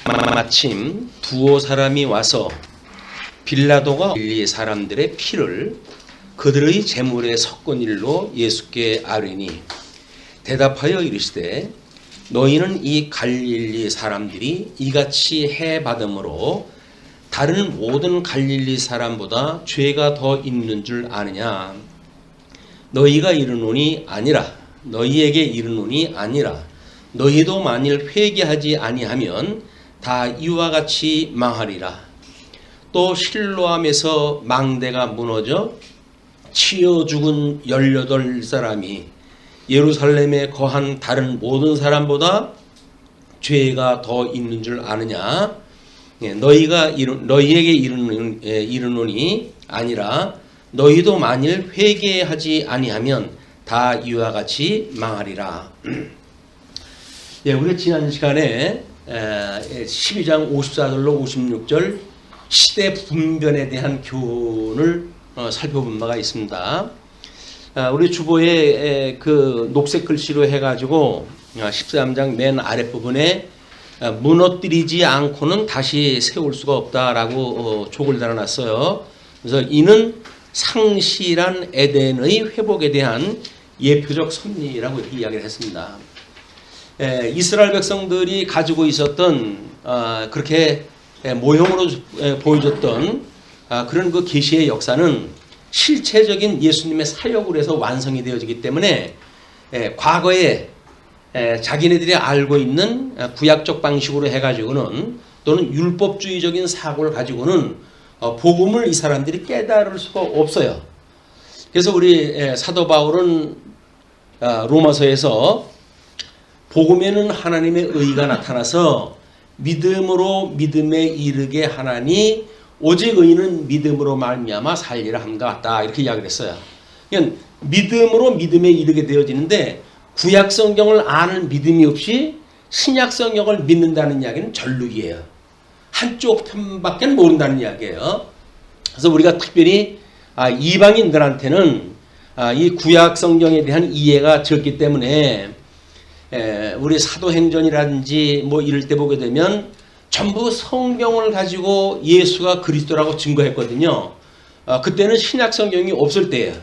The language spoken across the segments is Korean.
마침 두어 사람이 와서 빌라도가 갈릴리 사람들의 피를 그들의 제물에 섞은 일로 예수께 아뢰니 대답하여 이르시되 너희는 이 갈릴리 사람들이 이같이 해 받음으로 다른 모든 갈릴리 사람보다 죄가 더 있는 줄 아느냐. 너희가 이르노니 아니라 너희에게 이르노니 아니라 너희도 만일 회개하지 아니하면 다 이와 같이 망하리라. 또 실로암에서 망대가 무너져 치여 죽은 18사람이 예루살렘에 거한 다른 모든 사람보다 죄가 더 있는 줄 아느냐. 너희에게 이르노니 아니라 너희도 만일 회개하지 아니하면 다 이와 같이 망하리라. 예, 우리가 지난 시간에 12장 54절로 56절 시대 분변에 대한 교훈을 살펴본 바가 있습니다. 우리 주보에 그 녹색 글씨로 해가지고 13장 맨 아랫부분에 무너뜨리지 않고는 다시 세울 수가 없다라고 족을 달아놨어요. 그래서 이는 상실한 에덴의 회복에 대한 예표적 섭리라고 이렇게 이야기를 했습니다. 이스라엘 백성들이 가지고 있었던 그렇게 모형으로 보여줬던 그런 그 계시의 역사는 실체적인 예수님의 사역으로 해서 완성이 되어지기 때문에 과거에 자기네들이 알고 있는 구약적 방식으로 해가지고는 또는 율법주의적인 사고를 가지고는 복음을 이 사람들이 깨달을 수가 없어요. 그래서 우리 사도 바울은 로마서에서 복음에는 하나님의 의가 나타나서 믿음으로 믿음에 이르게 하나니 오직 의인은 믿음으로 말미암아 살리라 함과 같다 이렇게 이야기를 했어요. 그러니까 믿음으로 믿음에 이르게 되어지는데 구약 성경을 아는 믿음이 없이 신약 성경을 믿는다는 이야기는 전lud이에요. 한쪽 편밖에 모른다는 이야기예요. 그래서 우리가 특별히 이방인들한테는 이 구약 성경에 대한 이해가 적기 때문에 우리 사도행전이라든지 뭐 이럴 때 보게 되면 전부 성경을 가지고 예수가 그리스도라고 증거했거든요. 그때는 신약 성경이 없을 때예요.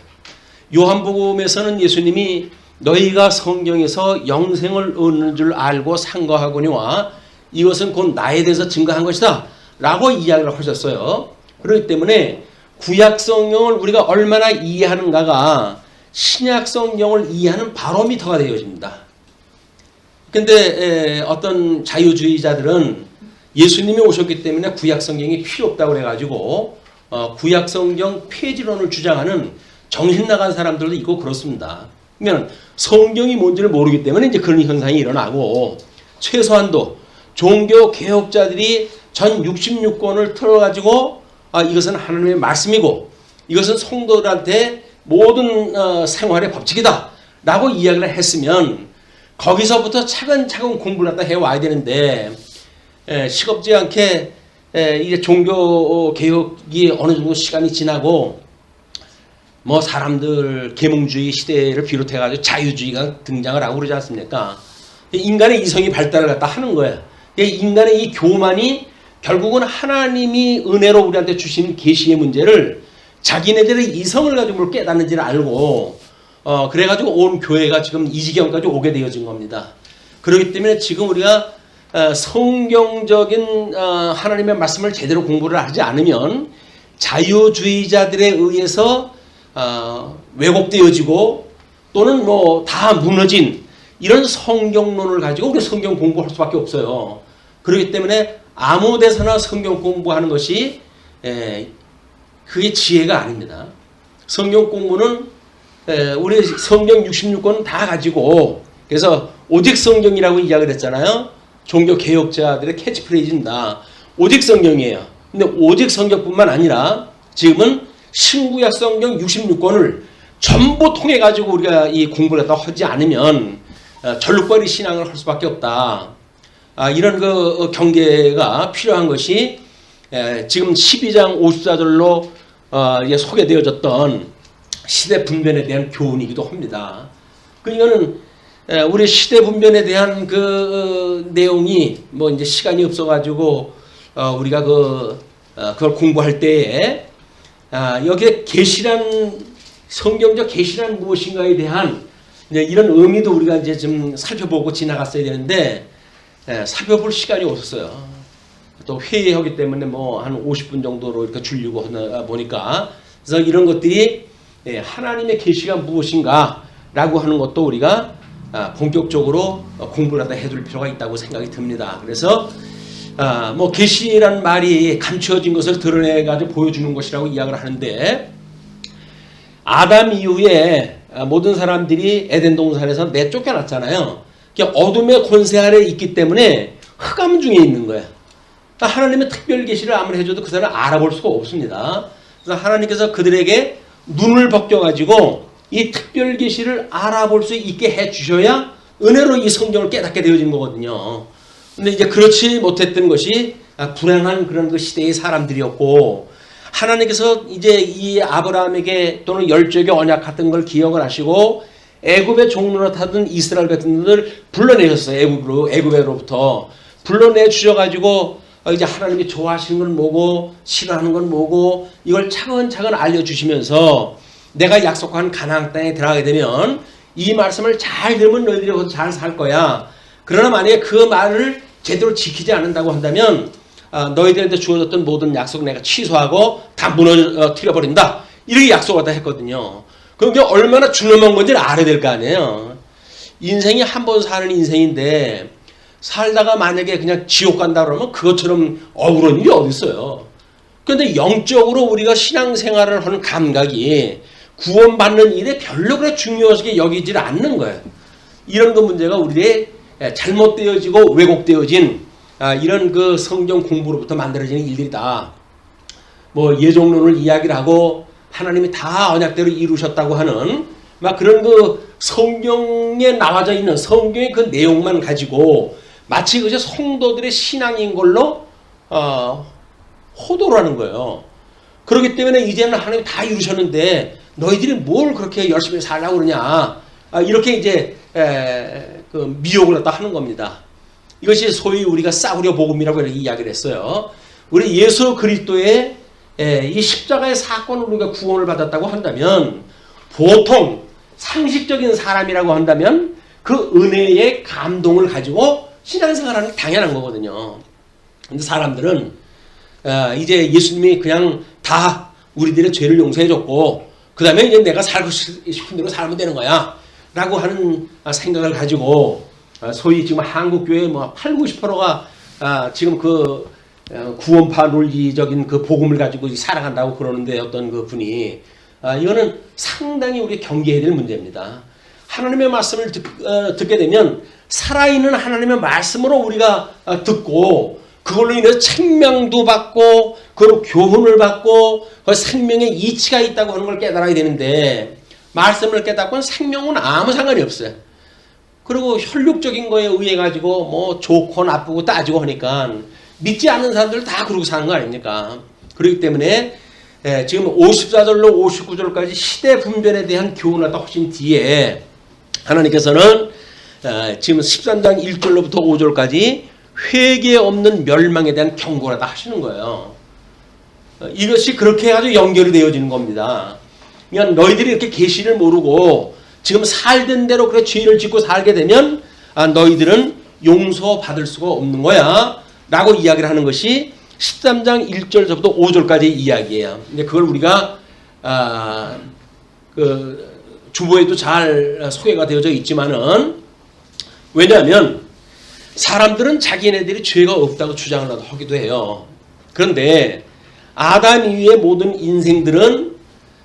요한복음에서는 예수님이 너희가 성경에서 영생을 얻는 줄 알고 상거하거니와 이것은 곧 나에 대해서 증거한 것이다 라고 이야기를 하셨어요. 그렇기 때문에 구약 성경을 우리가 얼마나 이해하는가가 신약 성경을 이해하는 바로미터가 되어집니다. 근데 어떤 자유주의자들은 예수님이 오셨기 때문에 구약 성경이 필요 없다고 그래가지고 구약 성경 폐지론을 주장하는 정신 나간 사람들도 있고 그렇습니다. 그러면 성경이 뭔지를 모르기 때문에 이제 그런 현상이 일어나고 최소한도 종교 개혁자들이 전 66권을 틀어가지고 이것은 하나님의 말씀이고 이것은 성도들한테 모든 생활의 법칙이다 라고 이야기를 했으면 거기서부터 차근차근 공부를 갖다 해와야 되는데 시겁지 않게 이제 종교 개혁이 어느 정도 시간이 지나고 뭐 사람들 계몽주의 시대를 비롯해가지고 자유주의가 등장을 하고 그러지 않습니까? 인간의 이성이 발달을 갖다 하는 거예요. 인간의 이 교만이 결국은 하나님이 은혜로 우리한테 주신 계시의 문제를 자기네들의 이성을 가지고 깨닫는지를 알고 그래가지고 온 교회가 지금 이 지경까지 오게 되어진 겁니다. 그렇기 때문에 지금 우리가 성경적인 하나님의 말씀을 제대로 공부를 하지 않으면 자유주의자들에 의해서 왜곡되어지고 또는 뭐 다 무너진 이런 성경론을 가지고 우리 성경 공부할 수밖에 없어요. 그렇기 때문에 아무 데서나 성경 공부하는 것이 그게 지혜가 아닙니다. 성경 공부는 우리 성경 66권은 다 가지고 그래서 오직 성경이라고 이야기를 했잖아요. 종교 개혁자들의 캐치프레이즈입니다. 오직 성경이에요. 근데 오직 성경뿐만 아니라 지금은 신구약 성경 66권을 전부 통해 가지고 우리가 이 공부를 하지 않으면 절룩거리 신앙을 할 수밖에 없다. 이런 그 경계가 필요한 것이 지금 12장 54절로 소개되어졌던 시대 분변에 대한 교훈이기도 합니다. 그러니까는 우리 시대 분변에 대한 그 내용이 뭐 이제 시간이 없어가지고 우리가 그걸 공부할 때에 여기에 계시란 성경적 계시란 무엇인가에 대한 이제 이런 의미도 우리가 이제 좀 살펴보고 지나갔어야 되는데 살펴볼 시간이 없었어요. 또 회의하기 때문에 뭐 한 50분 정도로 이렇게 줄이고 하다 보니까 그래서 이런 것들이 하나님의 계시가 무엇인가라고 하는 것도 우리가 본격적으로 공부를 하다 해둘 필요가 있다고 생각이 듭니다. 그래서 뭐 계시라는 말이 감추어진 것을 드러내 가지고 보여주는 것이라고 이야기를 하는데 아담 이후에 모든 사람들이 에덴 동산에서 내쫓겨났잖아요. 어둠의 권세 아래 있기 때문에 흑암 중에 있는 거예요. 그러니까 하나님의 특별 계시를 아무리 해줘도 그 사람을 알아볼 수가 없습니다. 그래서 하나님께서 그들에게 눈을 벗겨가지고 이 특별 계시를 알아볼 수 있게 해주셔야 은혜로 이 성경을 깨닫게 되어지는 거거든요. 근데 이제 그렇지 못했던 것이 불행한 그런 그 시대의 사람들이었고 하나님께서 이제 이 아브라함에게 또는 열조에게 언약 같은 걸 기억을 하시고 애굽의 종로로 타던 이스라엘 같은 분들 불러내셨어요. 애굽으로부터 불러내 주셔가지고 이제 하나님이 좋아하시는 건 뭐고 싫어하는 건 뭐고 이걸 차근차근 알려주시면서 내가 약속한 가나안 땅에 들어가게 되면 이 말씀을 잘 들으면 너희들이 거기서 잘 살 거야. 그러나 만약에 그 말을 제대로 지키지 않는다고 한다면 너희들한테 주어졌던 모든 약속 내가 취소하고 다 무너뜨려버린다. 이렇게 약속을 다 했거든요. 그게 얼마나 중요한 건지를 알아야 될 거 아니에요. 인생이 한 번 사는 인생인데 살다가 만약에 그냥 지옥 간다 그러면 그것처럼 억울한 일이 어디 있어요. 그런데 영적으로 우리가 신앙생활을 하는 감각이 구원받는 일에 별로 그렇게 중요하게 여기질 않는 거예요. 이런 그 문제가 우리의 잘못되어지고 왜곡되어진 이런 그 성경 공부로부터 만들어지는 일들이다. 뭐 예종론을 이야기를 하고 하나님이 다 언약대로 이루셨다고 하는 막 그런 그 성경에 나와져 있는 성경의 그 내용만 가지고 마치 그저 성도들의 신앙인 걸로 호도를 하는 거예요. 그렇기 때문에 이제는 하나님이 다 이루셨는데 너희들이 뭘 그렇게 열심히 살라고 그러냐. 이렇게 이제 그 미혹을 갖다 하는 겁니다. 이것이 소위 우리가 싸구려 복음이라고 이렇게 이야기를 했어요. 우리 예수 그리스도의 이 십자가의 사건으로 우리가 구원을 받았다고 한다면 보통 상식적인 사람이라고 한다면 그 은혜의 감동을 가지고 신앙생활하는 게 당연한 거거든요. 근데 사람들은 이제 예수님이 그냥 다 우리들의 죄를 용서해줬고 그 다음에 이제 내가 살고 싶은 대로 살면 되는 거야 라고 하는 생각을 가지고 소위 지금 한국교회 뭐 80, 90%가 지금 그 구원파 논리적인 그 복음을 가지고 살아간다고 그러는데 어떤 그 분이 이거는 상당히 우리 경계해야 될 문제입니다. 하나님의 말씀을 듣게 되면 살아있는 하나님의 말씀으로 우리가 듣고 그걸로 인해서 책명도 받고 그걸로 교훈을 받고 그 생명의 이치가 있다고 하는 걸 깨달아야 되는데 말씀을 깨닫고는 생명은 아무 상관이 없어요. 그리고 혈육적인 거에 의해 가지고 뭐 좋고 나쁘고 따지고 하니까 믿지 않는 사람들 다 그러고 사는 거 아닙니까? 그렇기 때문에 지금 54절로 59절까지 시대 분변에 대한 교훈을 하신 뒤에 하나님께서는 지금 13장 1절로부터 5절까지 회개 없는 멸망에 대한 경고를 다 하시는 거예요. 이것이 그렇게 해가지고 연결이 되어지는 겁니다. 그러니까 너희들이 이렇게 계시를 모르고 지금 살던 대로 그렇게 죄를 짓고 살게 되면 너희들은 용서받을 수가 없는 거야 라고 이야기를 하는 것이 13장 1절부터 5절까지 이야기예요. 근데 그걸 우리가 그 주보에도 잘 소개가 되어져 있지만은 왜냐하면 사람들은 자기네들이 죄가 없다고 주장을 하기도 해요. 그런데 아담 이후의 모든 인생들은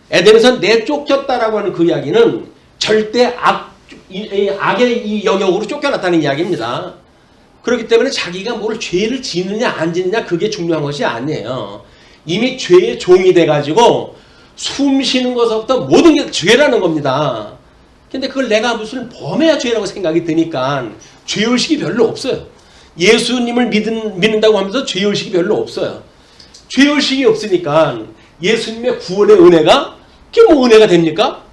에덴에서 내쫓겼다라고 하는 그 이야기는 절대 악의 이 영역으로 쫓겨났다는 이야기입니다. 그렇기 때문에 자기가 뭘 죄를 지느냐 안 지느냐 그게 중요한 것이 아니에요. 이미 죄의 종이 돼가지고 숨 쉬는 것부터 모든 게 죄라는 겁니다. 근데 그걸 내가 무슨 범해야 죄라고 생각이 드니까 죄의식이 별로 없어요. 예수님을 믿는다고 하면서 죄의식이 별로 없어요. 죄의식이 없으니까 예수님의 구원의 은혜가 그게 뭐 은혜가 됩니까?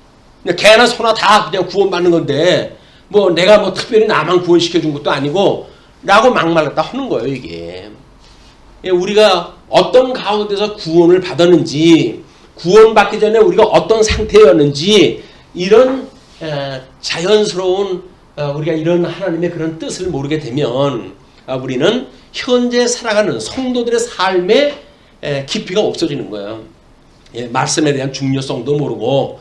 그냥 개나 소나 다 그냥 구원받는 건데 뭐 내가 뭐 특별히 나만 구원시켜 준 것도 아니고 라고 막말했다 하는 거예요. 이게 우리가 어떤 가운데서 구원을 받았는지, 구원받기 전에 우리가 어떤 상태였는지, 이런 자연스러운 우리가 이런 하나님의 그런 뜻을 모르게 되면 우리는 현재 살아가는 성도들의 삶의 깊이가 없어지는 거예요. 말씀에 대한 중요성도 모르고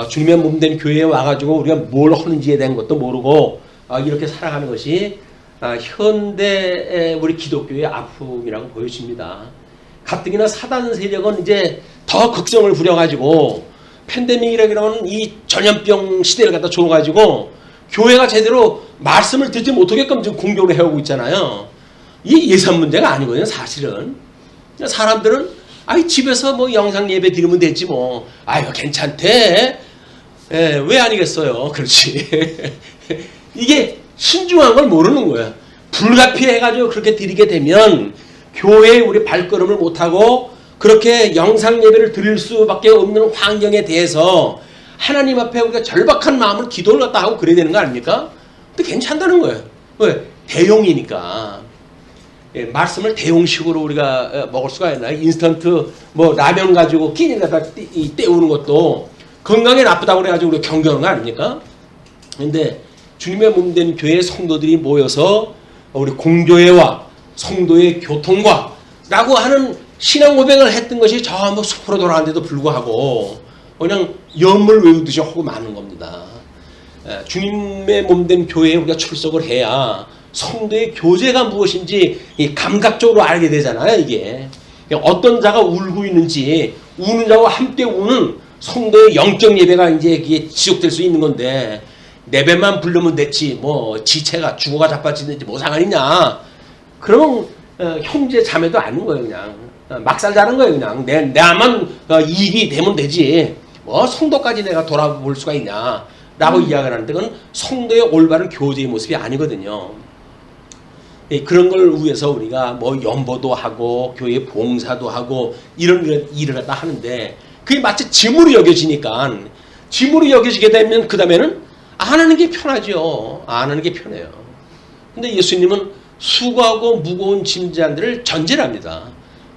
주님의 몸된 교회에 와가지고 우리가 뭘 하는지에 대한 것도 모르고 이렇게 살아가는 것이 현대 우리 기독교의 아픔이라고 보여집니다. 가뜩이나 사단 세력은 이제 더 극성을 부려가지고 팬데믹이라는 이 전염병 시대를 갖다 줘가지고 교회가 제대로 말씀을 듣지 못하게끔 지금 공격을 해오고 있잖아요. 이 예산 문제가 아니거든요. 사실은 사람들은 집에서 뭐 영상 예배 드리면 되지 뭐. 괜찮대. 왜 아니겠어요. 그렇지. 이게 신중한 걸 모르는 거야. 불가피해가지고 그렇게 드리게 되면 교회에 우리 발걸음을 못하고 그렇게 영상 예배를 드릴 수밖에 없는 환경에 대해서 하나님 앞에 우리가 절박한 마음으로 기도를 갖다 하고 그래야 되는 거 아닙니까? 근데 괜찮다는 거예요. 왜? 대용이니까. 말씀을 대용식으로 우리가 먹을 수가 있나? 인스턴트 뭐 라면 가지고 끼니 갖다 때우는 것도 건강에 나쁘다고 그래가지고 우리가 경계하는 거 아닙니까? 근데 주님의 몸된 교회 성도들이 모여서 우리 공교회와 성도의 교통과 라고 하는 신앙 고백을 했던 것이 전부 숲으로 돌아가는데도 불구하고 그냥 연물 외우듯이 하고 마는 겁니다. 주님의 몸된 교회에 우리가 출석을 해야 성도의 교제가 무엇인지 감각적으로 알게 되잖아요. 이게 어떤 자가 울고 있는지, 우는 자와 함께 우는 성도의 영적 예배가 이제 이게 지속될 수 있는 건데, 내 배만 부르면 됐지 뭐 지체가 죽어가 자빠지는지 뭐 상관이냐. 그러면 형제 자매도 아닌 거예요. 그냥 막살 자는 거예요. 그냥 내만 이익이 되면 되지 뭐 성도까지 내가 돌아볼 수가 있냐 라고 이야기를 하는데, 그건 성도의 올바른 교제의 모습이 아니거든요. 그런 걸 위해서 우리가 뭐 연보도 하고 교회 봉사도 하고 이런 일을 갖다 하는데, 그게 마치 짐으로 여겨지니까, 짐으로 여겨지게 되면 그 다음에는 안 하는 게 편하죠. 안 하는 게 편해요. 근데 예수님은 수고하고 무거운 짐자들을 전제합니다.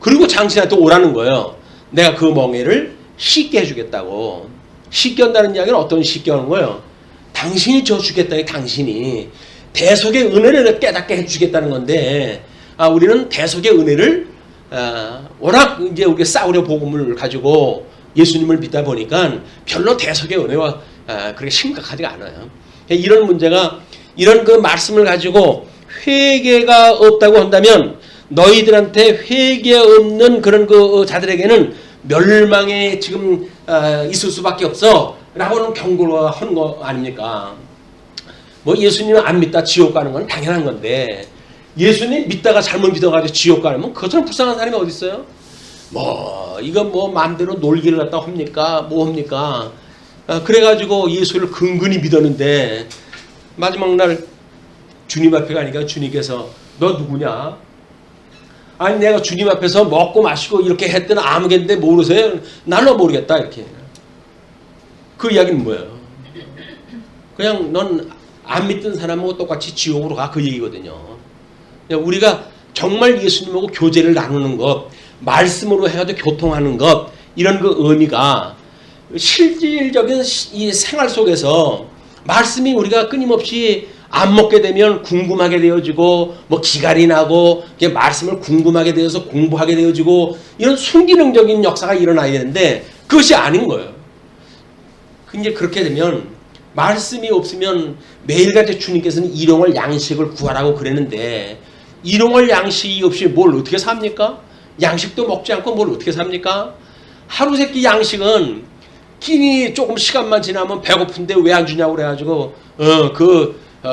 그리고 당신한테 오라는 거예요. 내가 그 멍에를 씻게 해주겠다고. 씻게 한다는 이야기는 어떤 씻게 하는 거예요? 당신이 져주겠다. 당신이 대속의 은혜를 깨닫게 해주겠다는 건데, 우리는 대속의 은혜를 워낙 이제 우리가 싸우려 복음을 가지고 예수님을 믿다 보니까 별로 대속의 은혜와 그렇게 심각하지가 않아요. 이런 문제가, 이런 그 말씀을 가지고 회개가 없다고 한다면 너희들한테 회개 없는 그런 그 자들에게는 멸망에 지금 있을 수밖에 없어 라고는 경고를 하는 거 아닙니까? 뭐 예수님을 안 믿다 지옥 가는 건 당연한 건데, 예수님 믿다가 잘못 믿어가지고 지옥 가면 그것처럼 불쌍한 사람이 어디 있어요? 뭐 이건 뭐 마음대로 놀기를 갖다 합니까? 뭐 합니까? 그래가지고 예수를 근근히 믿었는데 마지막 날 주님 앞에 가니까 주님께서 너 누구냐? 아니 내가 주님 앞에서 먹고 마시고 이렇게 했더니 아무겠는데 모르세요? 나는 모르겠다 이렇게. 그 이야기는 뭐예요? 그냥 넌 안 믿던 사람하고 똑같이 지옥으로 가, 그 얘기거든요. 우리가 정말 예수님하고 교제를 나누는 것, 말씀으로 해가지고 교통하는 것, 이런 그 의미가 실질적인 이 생활 속에서 말씀이 우리가 끊임없이 안 먹게 되면 궁금하게 되어지고 뭐 기갈이 나고 말씀을 궁금하게 되어서 공부하게 되어지고 이런 순기능적인 역사가 일어나야 되는데 그것이 아닌 거예요. 이제 그렇게 되면 말씀이 없으면 매일같이 주님께서는 일용할 양식을 구하라고 그랬는데, 일용할 양식이 없이 뭘 어떻게 삽니까? 양식도 먹지 않고 뭘 어떻게 삽니까? 하루 세끼 양식은 끼니 조금 시간만 지나면 배고픈데 왜 안 주냐고 그래가지고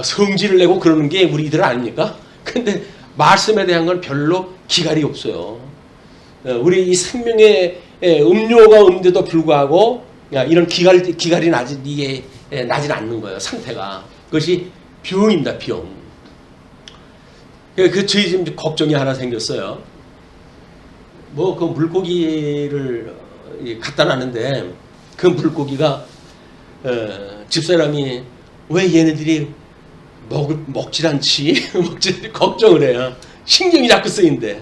성질을 내고 그러는 게 우리들 아닙니까? 근데 말씀에 대한 건 별로 기갈이 없어요. 우리 이 생명의 음료가 없는데도 불구하고 이런 기갈이 나진 않는 거예요. 상태가. 그것이 병입니다. 병. 저희 지금 걱정이 하나 생겼어요. 뭐 그 물고기를 갖다 놨는데 그 물고기가 집사람이 왜 얘네들이 먹질 않지. 걱정을 해요. 신경이 자꾸 쓰인대.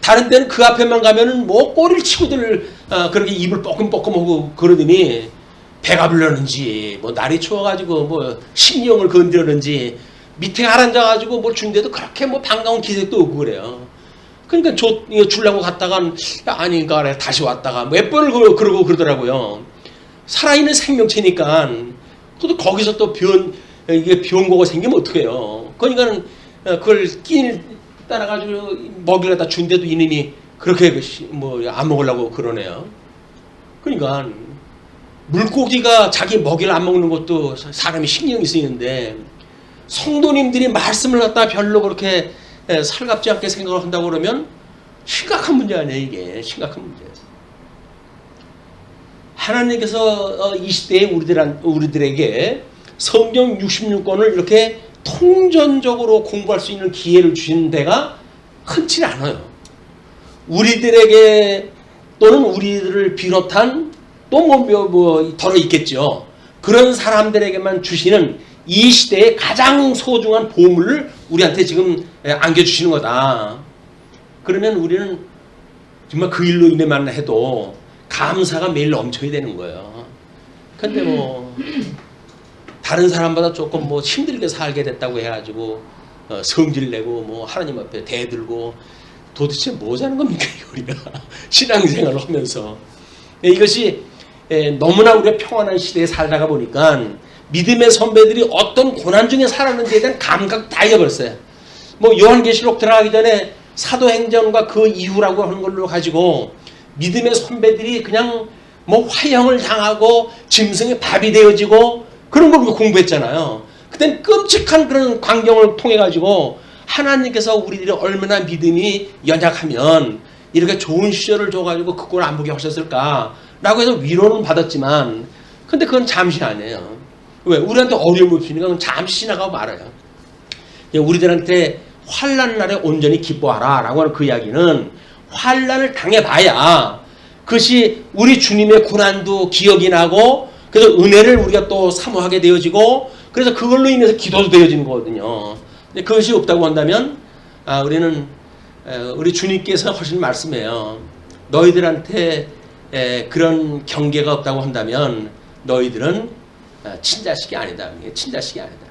다른 때는 그 앞에만 가면은 뭐 꼬리를 치고들 그렇게 입을 뻐끔뻐끔하고 그러더니 배가 불렀는지 뭐 날이 추워가지고 뭐 신경을 건드렸는지 밑에 가라앉아가지고 뭐 준데도 그렇게 뭐 반가운 기색도 없고 그래요. 그러니까 주려고 갔다간 아닌가 다시 왔다가 몇 번을 그러고 그러더라고요. 살아있는 생명체니까 또 거기서 또 이게 병고가 생기면 어떡해요. 그러니까 그걸 끼니 따라가지고 먹이를 갖다 준데도 이놈이 그렇게 뭐 안 먹으려고 그러네요. 그러니까 물고기가 자기 먹이를 안 먹는 것도 사람이 신경이 쓰이는데 성도님들이 말씀을 갖다 별로 그렇게 살갑지 않게 생각을 한다고 그러면 심각한 문제 아니에요. 이게 심각한 문제예요. 하나님께서 이 시대에 우리들에게 성경 66권을 이렇게 통전적으로 공부할 수 있는 기회를 주신 데가 흔치 않아요. 우리들에게 또는 우리들을 비롯한 또 뭐 더러 있겠죠. 그런 사람들에게만 주시는 이 시대의 가장 소중한 보물을 우리한테 지금 안겨주시는 거다. 그러면 우리는 정말 그 일로 인해만 해도 감사가 매일 넘쳐야 되는 거예요. 근데 뭐 다른 사람보다 조금 뭐 힘들게 살게 됐다고 해가지고 성질내고 뭐 하나님 앞에 대들고 도대체 뭐 하는 겁니까 우리가 신앙생활을 하면서. 이것이 너무나 우리가 평안한 시대에 살다가 보니까 믿음의 선배들이 어떤 고난 중에 살았는지에 대한 감각 다 잃어버렸어요. 뭐 요한계시록 들어가기 전에 사도행전과 그 이후라고 하는 걸로 가지고 믿음의 선배들이 그냥 뭐 화형을 당하고 짐승의 밥이 되어지고 그런 걸 우리가 공부했잖아요. 그땐 끔찍한 그런 광경을 통해 가지고 하나님께서 우리들이 얼마나 믿음이 연약하면 이렇게 좋은 시절을 줘가지고 그걸 안 보게 하셨을까 라고 해서 위로는 받았지만 근데 그건 잠시 아니에요. 왜? 우리한테 어려움을 주니까 그건 잠시 지나가고 말아요. 우리들한테 환난 날에 온전히 기뻐하라 라고 하는 그 이야기는 환난을 당해봐야 그것이 우리 주님의 고난도 기억이 나고 그래서 은혜를 우리가 또 사모하게 되어지고 그래서 그걸로 인해서 기도도 되어지는 거거든요. 근데 그것이 없다고 한다면 우리는 우리 주님께서 하신 말씀이에요. 너희들한테 그런 경계가 없다고 한다면 너희들은 친자식이 아니다. 친자식이 아니다.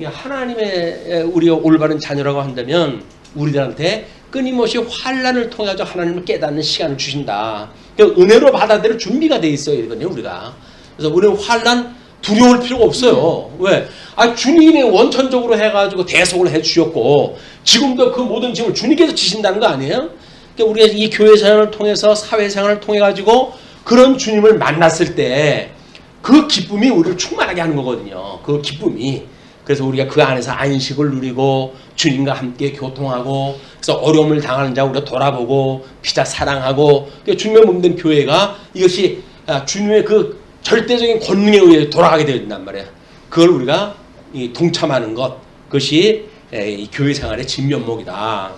하나님의 우리가 올바른 자녀라고 한다면 우리들한테 끊임없이 환난을 통해 서 하나님을 깨닫는 시간을 주신다. 은혜로 받아들일 준비가 돼 있어요, 이거든요, 우리가. 그래서 우리는 환난 두려울 필요가 없어요. 왜? 주님이 원천적으로 해가지고 대속을 해주셨고 지금도 그 모든 짐을 주님께서 지신다는 거 아니에요? 그러니까 우리가 이 교회 생활을 통해서 사회생활을 통해 가지고 그런 주님을 만났을 때 그 기쁨이 우리를 충만하게 하는 거거든요. 그 기쁨이. 그래서 우리가 그 안에서 안식을 누리고 주님과 함께 교통하고 그래서 어려움을 당하는 자 우리가 돌아보고 피자 사랑하고 주님의 몸된 교회가 이것이 주님의 그 절대적인 권능에 의해 돌아가게 된단 말이에요. 그걸 우리가 동참하는 것 그것이 이 교회 생활의 진면목이다.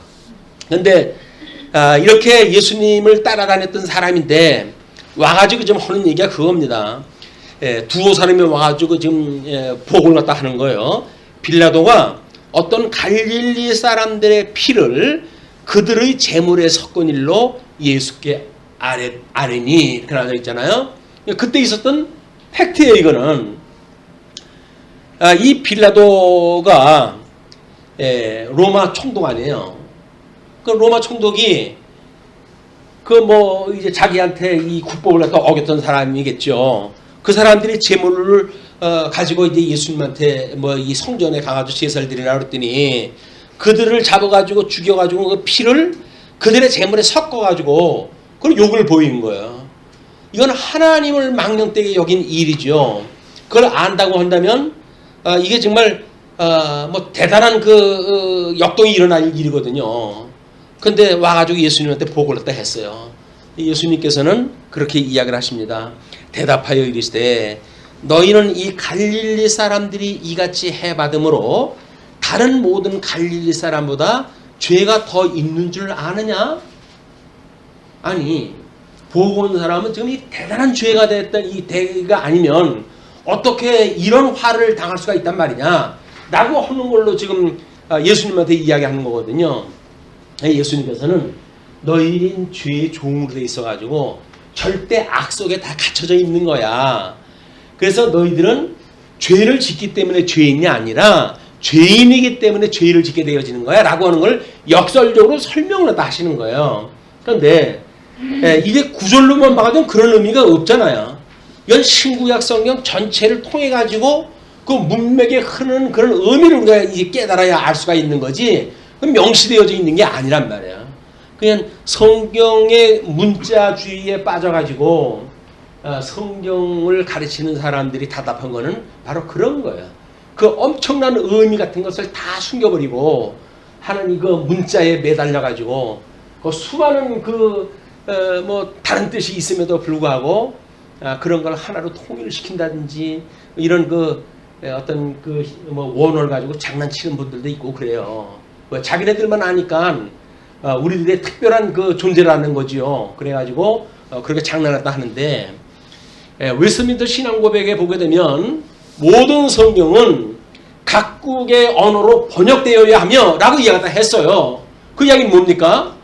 그런데 이렇게 예수님을 따라다녔던 사람인데 와가지고 좀 하는 얘기가 그겁니다. 두어 사람이 와가지고 지금 복을 갖다 하는 거예요. 빌라도가 어떤 갈릴리 사람들의 피를 그들의 제물에 섞은 일로 예수께 아뢰니 이렇게 나와 있잖아요. 그때 있었던 팩트예요. 이거는 이 빌라도가 로마 총독 아니에요. 그 로마 총독이 그 뭐 이제 자기한테 이 국법을 갖다 어겼던 사람이겠죠. 그 사람들이 제물을 가지고 이제 예수님한테 뭐 이 성전에 가가지고 제사를 드리라 그랬더니 그들을 잡아가지고 죽여가지고 그 피를 그들의 제물에 섞어가지고 그걸 욕을 보이는 거예요. 이건 하나님을 망령되게 여긴 일이죠. 그걸 안다고 한다면 이게 정말 뭐 대단한 그 역동이 일어날 일이거든요. 근데 와가지고 예수님한테 보고를 갖다 했어요. 예수님께서는 그렇게 이야기를 하십니다. 대답하여 이르시되 너희는 이 갈릴리 사람들이 이같이 해받음으로 다른 모든 갈릴리 사람보다 죄가 더 있는 줄 아느냐? 아니 보고 온 사람은 지금 이 대단한 죄가 됐던 이 대가 아니면 어떻게 이런 화를 당할 수가 있단 말이냐? 라고 하는 걸로 지금 예수님한테 이야기하는 거거든요. 예수님께서는 너희는 죄의 종으로 돼 있어가지고 절대 악 속에 다 갇혀져 있는 거야. 그래서 너희들은 죄를 짓기 때문에 죄인이 아니라 죄인이기 때문에 죄를 짓게 되어지는 거야 라고 하는 걸 역설적으로 설명을 다 하시는 거예요. 그런데 이게 구절로만 봐도 그런 의미가 없잖아요. 이건 신구약 성경 전체를 통해 가지고 그 문맥에 흐르는 그런 의미를 우리가 이제 깨달아야 알 수가 있는 거지, 명시되어져 있는 게 아니란 말이에요. 그냥 성경의 문자주의에 빠져가지고 성경을 가르치는 사람들이 답답한 거는 바로 그런 거예요. 그 엄청난 의미 같은 것을 다 숨겨버리고 하나님 그 문자에 매달려가지고 그 수많은 뭐 다른 뜻이 있음에도 불구하고 그런 걸 하나로 통일을 시킨다든지 이런 어떤 뭐 원어를 가지고 장난치는 분들도 있고 그래요. 자기네들만 아니까 우리들의 특별한 그 존재라는 거지요. 그래가지고 그렇게 장난했다 하는데, 웨스트민스터 신앙고백에 보게 되면 모든 성경은 각국의 언어로 번역되어야 하며 라고 이야기를 했어요. 그 이야기는 뭡니까?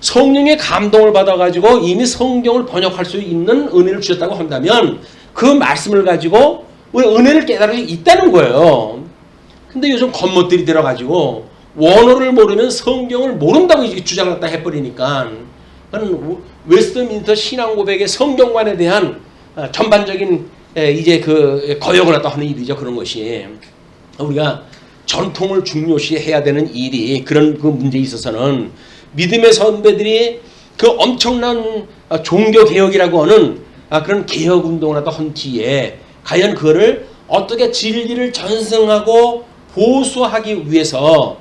성령의 감동을 받아가지고 이미 성경을 번역할 수 있는 은혜를 주셨다고 한다면 그 말씀을 가지고 우리 은혜를 깨달을 수 있다는 거예요. 근데 요즘 겉멋들이 들어가지고 원어를 모르면 성경을 모른다고 주장을 갖다 해버리니까 웨스트민스터 신앙고백의 성경관에 대한 전반적인 이제 거역을 갖다 하는 일이죠. 그런 것이 우리가 전통을 중요시해야 되는 일이 그런 그 문제에 있어서는 믿음의 선배들이 그 엄청난 종교 개혁이라고 하는 그런 개혁 운동을 갖다 한 뒤에 과연 그거를 어떻게 진리를 전승하고 보수하기 위해서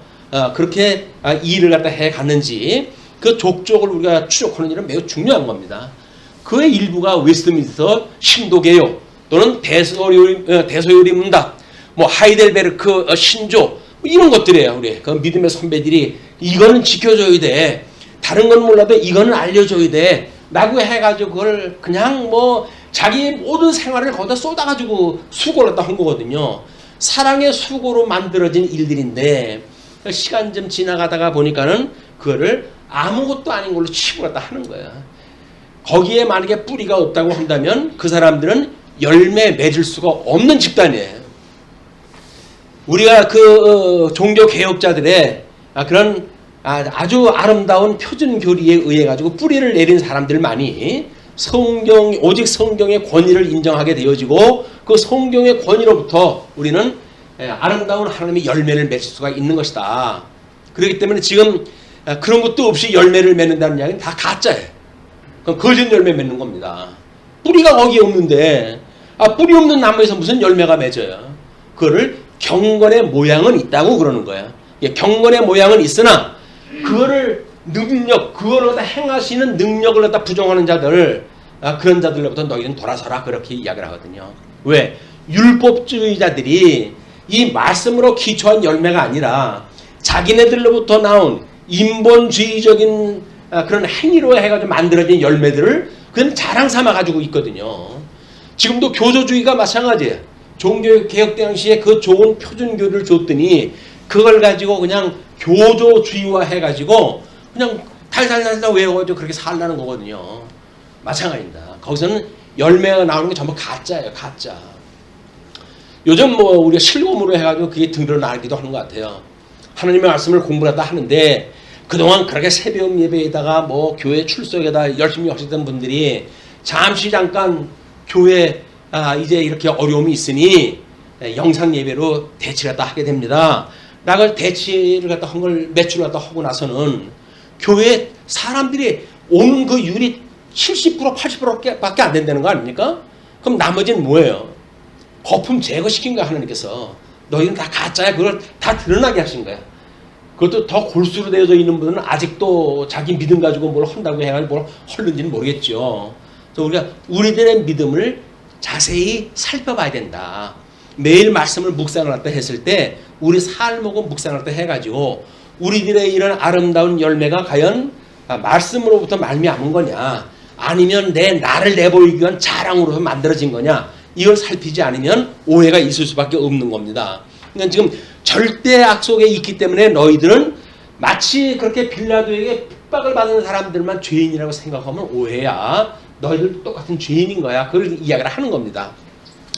그렇게 일을 갖다 해 갔는지 그 족적을 우리가 추적하는 일은 매우 중요한 겁니다. 그의 일부가 웨스트민스터 신도개혁 또는 대소요리 문답, 뭐 하이델베르크 신조 뭐 이런 것들이에요. 우리 그 믿음의 선배들이 이거는 지켜줘야 돼, 다른 건 몰라도 이거는 알려줘야 돼 라고 해가지고 그걸 그냥 뭐 자기의 모든 생활을 거기다 쏟아가지고 수고를 했다 한 거거든요. 사랑의 수고로 만들어진 일들인데 시간 좀 지나가다가 보니까는 그거를 아무것도 아닌 걸로 치고 갔다 하는 거야. 거기에 만약에 뿌리가 없다고 한다면 그 사람들은 열매 맺을 수가 없는 집단이에요. 우리가 종교 개혁자들의 그런 아주 아름다운 표준 교리에 의해 가지고 뿌리를 내린 사람들만이 오직 성경의 권위를 인정하게 되어지고 그 성경의 권위로부터 우리는 아름다운 하나님의 열매를 맺을 수가 있는 것이다. 그렇기 때문에 지금 그런 것도 없이 열매를 맺는다는 이야기는 다 가짜예요. 그건 거짓 열매 맺는 겁니다. 뿌리가 거기에 없는데 뿌리 없는 나무에서 무슨 열매가 맺어요. 그거를 경건의 모양은 있다고 그러는 거예요. 경건의 모양은 있으나 그거를 그거를 갖다 행하시는 능력을 갖다 부정하는 자들, 그런 자들로부터 너희는 돌아서라 그렇게 이야기를 하거든요. 왜? 율법주의자들이 이 말씀으로 기초한 열매가 아니라 자기네들로부터 나온 인본주의적인 그런 행위로 해가지고 만들어진 열매들을 그냥 자랑 삼아 가지고 있거든요. 지금도 교조주의가 마찬가지예요. 종교개혁 당시에 그 좋은 표준교를 줬더니 그걸 가지고 그냥 교조주의화 해가지고 그냥 달달달달 외워가지고 그렇게 살라는 거거든요. 마찬가지입니다. 거기서는 열매가 나오는 게 전부 가짜예요. 가짜. 요즘 뭐 우리가 실검으로 해가지고 그게 드러나기도 하는 것 같아요. 하나님의 말씀을 공부하다 하는데 그동안 그렇게 새벽 예배에다가 뭐 교회 출석에다 열심히 하시던 분들이 잠깐 교회 이제 이렇게 어려움이 있으니 영상 예배로 대치를 갖다 하게 됩니다. 라고 대치를 갖다 한 걸 매출을 갖다 하고 나서는 교회 사람들이 오는 그 율이 70% 80%밖에 안 된다는 거 아닙니까? 그럼 나머지는 뭐예요? 거품 제거시킨 거야. 하나님께서 너희는 다 가짜야. 그걸 다 드러나게 하신 거야. 그것도 더 골수로 되어져 있는 분은 아직도 자기 믿음 가지고 뭘 한다고 해가지고 뭘 헐는지는 모르겠죠. 그래서 우리가 우리들의 믿음을 자세히 살펴봐야 된다. 매일 말씀을 묵상을 할때 했을 때 우리 삶하고 묵상을 할때 해가지고 우리들의 이런 아름다운 열매가 과연 말씀으로부터 말미암은 거냐, 아니면 나를 내보이기 위한 자랑으로서 만들어진 거냐, 이걸 살피지 않으면 오해가 있을 수밖에 없는 겁니다. 그러니까 지금 절대 악속에 있기 때문에 너희들은 마치 그렇게 빌라도에게 핍박을 받는 사람들만 죄인이라고 생각하면 오해야. 너희들도 똑같은 죄인인 거야. 그걸 이야기를 하는 겁니다.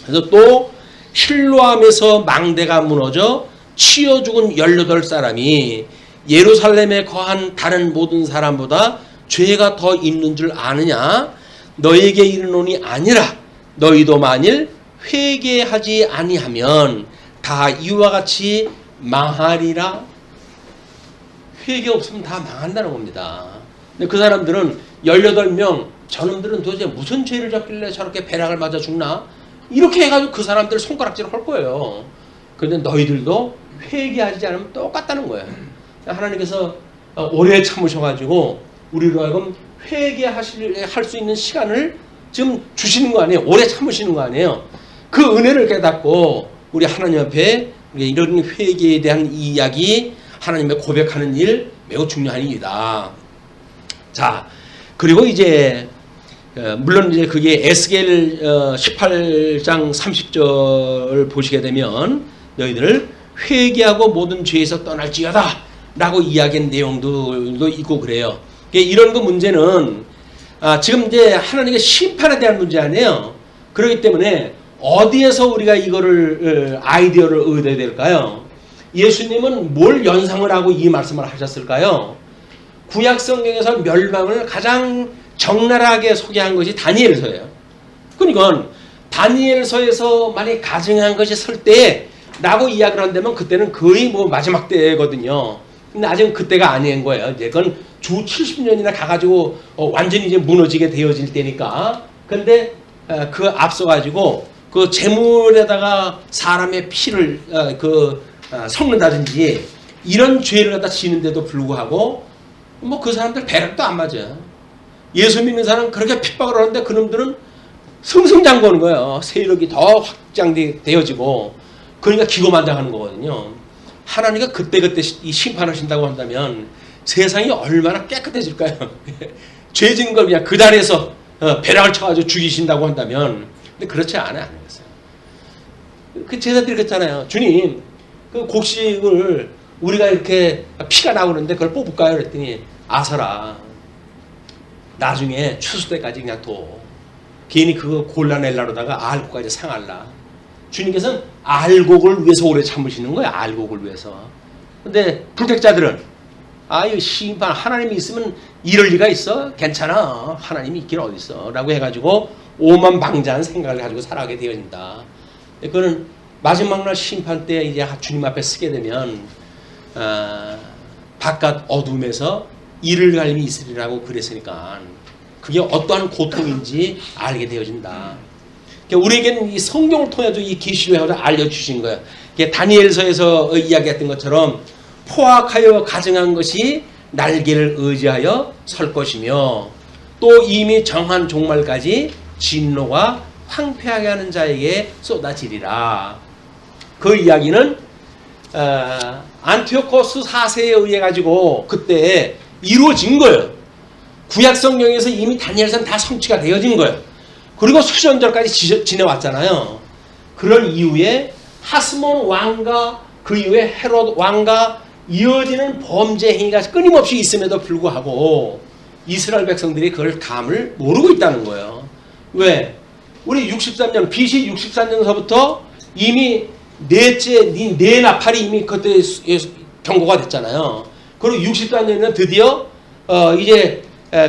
그래서 또 실로암에서 망대가 무너져 치여 죽은 18사람이 예루살렘에 거한 다른 모든 사람보다 죄가 더 있는 줄 아느냐? 너에게 이르노니 아니라 너희도 만일 회개하지 아니하면 다 이와 같이 망하리라. 회개 없으면 다 망한다는 겁니다. 근데 그 사람들은 18명, 저놈들은 도대체 무슨 죄를 졌길래 저렇게 배락을 맞아 죽나? 이렇게 해가지고 그 사람들 손가락질을 할 거예요. 그런데 너희들도 회개하지 않으면 똑같다는 거예요. 하나님께서 오래 참으셔가지고 우리로 하여금 회개할 수 있는 시간을 지금 주시는 거 아니에요. 오래 참으시는 거 아니에요. 그 은혜를 깨닫고 우리 하나님 앞에 이런 회개에 대한 이야기, 하나님의 고백하는 일 매우 중요한 일이다. 자, 그리고 이제 물론 이제 그게 에스겔 18장 30절 보시게 되면 너희들 회개하고 모든 죄에서 떠날지어다 라고 이야기한 내용도 있고 그래요. 이런 그 문제는 지금 이제 하나님의 심판에 대한 문제 아니에요. 그렇기 때문에 어디에서 우리가 이거를 아이디어를 얻어야 될까요? 예수님은 뭘 연상을 하고 이 말씀을 하셨을까요? 구약 성경에서 멸망을 가장 적나라하게 소개한 것이 다니엘서예요. 그러니까 다니엘서에서 만약 가증한 것이 설 때라고 이야기를 한다면 그때는 거의 뭐 마지막 때거든요. 근데 아직은 그때가 아닌 거예요. 이제 그건 주 70년이나 가가지고 완전히 이제 무너지게 되어질 때니까. 근데 그 앞서가지고 그 재물에다가 사람의 피를 섞는다든지 이런 죄를 갖다 지는데도 불구하고 뭐 그 사람들 배락도 안 맞아요. 예수 믿는 사람 그렇게 핍박을 하는데 그놈들은 승승장구하는 거예요. 세력이 더 확장되어지고 그러니까 기고만장하는 거거든요. 하나님이 그때그때 이 심판하신다고 한다면 세상이 얼마나 깨끗해질까요? 죄 지은 걸 그냥 그 자리에서 배락을 쳐가지고 죽이신다고 한다면 근데 그렇지 않아요. 그 제자들이 그랬잖아요. 주님 그 곡식을 우리가 이렇게 피가 나오는데 그걸 뽑을까요? 그랬더니 아서라 나중에 추수 때까지 그냥 둬. 괜히 그거 골라내려다가 알곡까지 상할라. 주님께서는 알곡을 위해서 오래 참으시는 거예요. 알곡을 위해서. 근데 불택자들은 이 심판 하나님이 있으면 이럴 리가 있어? 괜찮아. 하나님이 있긴 어디 있어? 라고 해가지고 오만방자한 생각을 가지고 살아가게 되어진다. 그거는 마지막 날 심판 때 이제 주님 앞에 서게 되면 바깥 어둠에서 이를 갈림이 있으리라고 그랬으니까 그게 어떠한 고통인지 알게 되어진다. 우리에게는 이 성경을 통해서 이 계시를 알려주신 거예요. 다니엘서에서 이야기했던 것처럼 포악하여 가증한 것이 날개를 의지하여 설 것이며 또 이미 정한 종말까지 진노가 황폐하게 하는 자에게 쏟아지리라. 그 이야기는 안티오코스 4세에 의해 가지고 그때 이루어진 거예요. 구약 성경에서 이미 다니엘서는 다 성취가 되어진 거예요. 그리고 수천절까지 지내왔잖아요. 그런 이후에 하스몬 왕과 그 이후에 헤롯 왕과 이어지는 범죄 행위가 끊임없이 있음에도 불구하고 이스라엘 백성들이 그걸 감을 모르고 있다는 거예요. 왜? 우리 63년 BC 63년서부터 이미 네 나팔이 이미 그때 경고가 됐잖아요. 그리고 64년에는 드디어 이제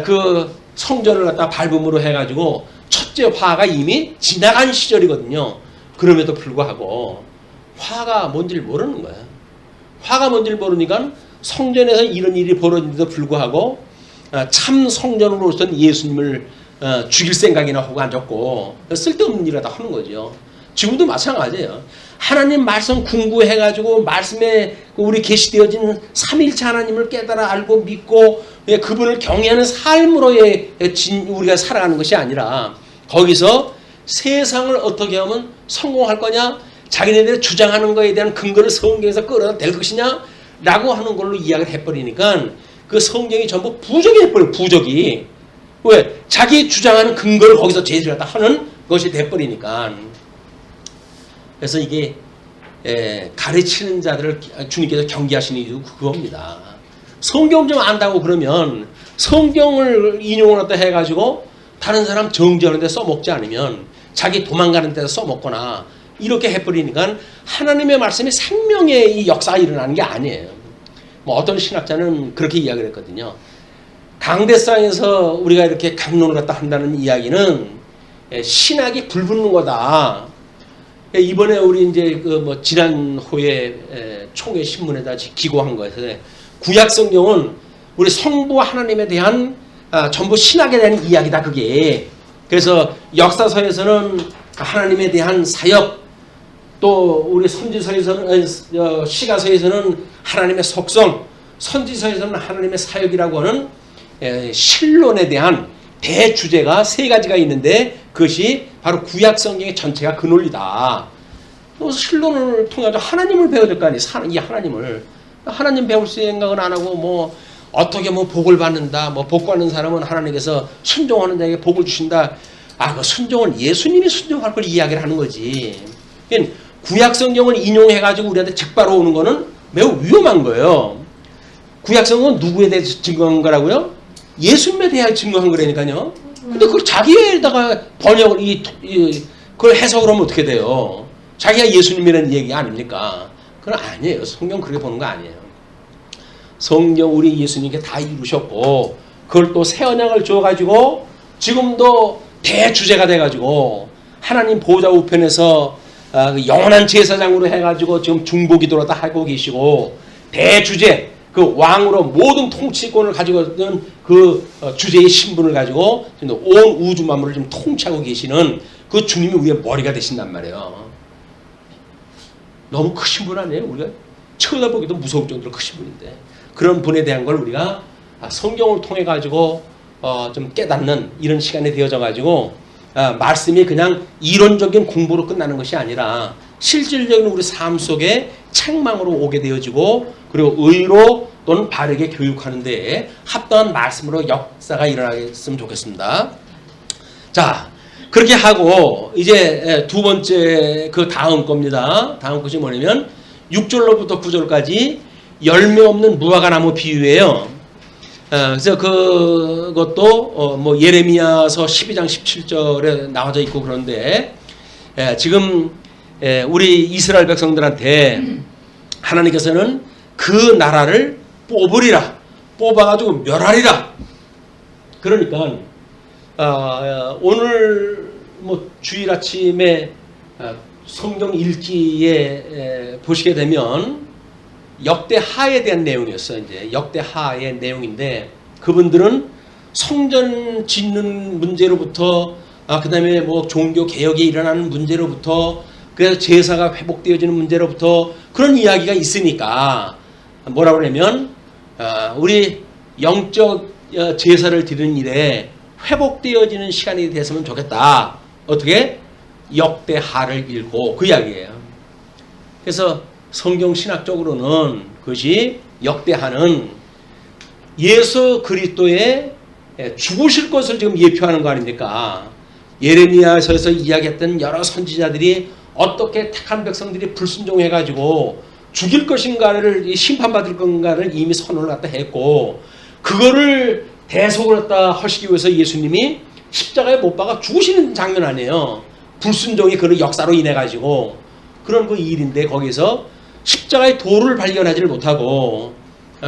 그 성전을 갖다 밟음으로 해가지고 첫째 화가 이미 지나간 시절이거든요. 그럼에도 불구하고 화가 뭔지를 모르는 거예요. 화가 뭔지를 모르니까 성전에서 이런 일이 벌어진데도 불구하고 참 성전으로서는 예수님을 죽일 생각이나 하고 앉았고 쓸데없는 일을 다 하는 거죠. 지금도 마찬가지예요. 하나님 말씀 궁구해가지고 말씀에 우리 계시되어진 삼일체 하나님을 깨달아 알고 믿고 그분을 경외하는 삶으로의 우리가 살아가는 것이 아니라 거기서 세상을 어떻게 하면 성공할 거냐, 자기네들이 주장하는 것에 대한 근거를 성경에서 끌어낼 것이냐 라고 하는 걸로 이야기를 해버리니까 그 성경이 전부 부적이 돼버려요. 부적이. 왜? 자기 주장하는 근거를 거기서 제시를 하는 것이 돼버리니까. 그래서 이게 가르치는 자들을 주님께서 경계하시는 이유도 그겁니다. 성경 좀 안다고 그러면 성경을 인용을 하다 해가지고 다른 사람 정죄하는 데 써먹지 않으면 자기 도망가는 데서 써먹거나 이렇게 해버리니까 하나님의 말씀이 생명의 이 역사가 일어나는 게 아니에요. 뭐 어떤 신학자는 그렇게 이야기를 했거든요. 강대상에서 우리가 이렇게 강론을 갖다 한다는 이야기는 신학이 불붙는 거다. 이번에 우리 이제 그 뭐 지난 호에 총회 신문에다 기고한 거에서 구약 성경은 우리 성부 하나님에 대한 전부 신학에 대한 이야기다 그게. 그래서 역사서에서는 하나님에 대한 사역, 또 우리 선지서에서는 시가서에서는 하나님의 속성, 선지서에서는 하나님의 사역이라고 하는 신론에 대한 대주제가 세 가지가 있는데 그것이 바로 구약 성경의 전체가 그 논리다. 신론을 통해서 하나님을 배워야 될 거 아니에요. 이 하나님을. 하나님 배울 생각은 안 하고 뭐 어떻게 뭐 복을 받는다. 뭐 복 받는 사람은 하나님께서 순종하는 자에게 복을 주신다. 그 순종은 예수님이 순종할 걸 이야기를 하는 거지. 그러니까 구약 성경을 인용해가지고 우리한테 즉바로 오는 거는 매우 위험한 거예요. 구약 성경은 누구에 대해서 증거한 거라고요? 예수님에 대하여 증거한 거라니까요. 근데 그걸 자기에다가 번역을 그걸 해석을 하면 어떻게 돼요? 자기가 예수님이라는 얘기 아닙니까? 그건 아니에요. 성경 그렇게 보는 거 아니에요. 성경 우리 예수님께 다 이루셨고 그걸 또 새 언약을 줘가지고 지금도 대주제가 돼가지고 하나님 보좌 우편에서 영원한 제사장으로 해가지고 지금 중보기도로 다 하고 계시고 대주제 그 왕으로 모든 통치권을 가지고 있는 그 주제의 신분을 가지고 온 우주 만물을 지금 통치하고 계시는 그 주님이 우리의 머리가 되신단 말이에요. 너무 크신 분 아니에요? 우리가 쳐다보기도 무서울 정도로 크신 분인데 그런 분에 대한 걸 우리가 성경을 통해 가지고 좀 깨닫는 이런 시간이 되어져 가지고 말씀이 그냥 이론적인 공부로 끝나는 것이 아니라 실질적인 우리 삶 속에 책망으로 오게 되어지고 그리고 의로 또는 바르게 교육하는 데에 합당한 말씀으로 역사가 일어나겠으면 좋겠습니다. 자, 그렇게 하고 이제 두 번째 그 다음 겁니다. 다음 것이 뭐냐면 6절로부터 9절까지 열매 없는 무화과 나무 비유예요. 그래서 그것도 뭐 예레미야서 12장 17절에 나와져 있고 그런데 지금 우리 이스라엘 백성들한테 하나님께서는 그 나라를 뽑으리라, 뽑아가지고 멸하리라. 그러니까 오늘 뭐 주일 아침에 성경 읽기에 보시게 되면 역대하에 대한 내용이었어요. 이제 역대하의 내용인데 그분들은 성전 짓는 문제로부터 그다음에 뭐 종교 개혁이 일어나는 문제로부터 그래서 제사가 회복되어지는 문제로부터 그런 이야기가 있으니까 뭐라고 그러냐면 우리 영적 제사를 드리는 일에 회복되어지는 시간이 됐으면 좋겠다. 어떻게? 역대하를 읽고 그 이야기예요. 그래서 성경 신학적으로는 그것이 역대하는 예수 그리스도의 죽으실 것을 지금 예표하는 거 아닙니까? 예레미야서에서 이야기했던 여러 선지자들이 어떻게 택한 백성들이 불순종해가지고 죽일 것인가를 심판받을 건가를 이미 선언을 갖다 했고 그거를 대속을 갖다 하시기 위해서 예수님이 십자가에 못 박아 죽으시는 장면 아니에요. 불순종이 그 역사로 인해 가지고 그런 그 일인데 거기서 십자가의 도를 발견하지를 못하고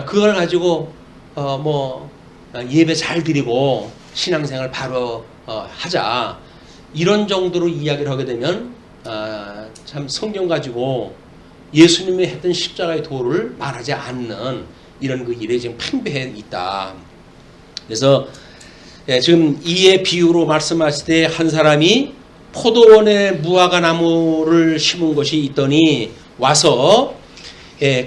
그걸 가지고 뭐 예배 잘 드리고 신앙생활 바로 하자 이런 정도로 이야기를 하게 되면 참 성경 가지고 예수님이 했던 십자가의 도를 말하지 않는 이런 그 일에 지금 팽배해 있다. 그래서 지금 이의 비유로 말씀하실 때 한 사람이 포도원에 무화과 나무를 심은 것이 있더니 와서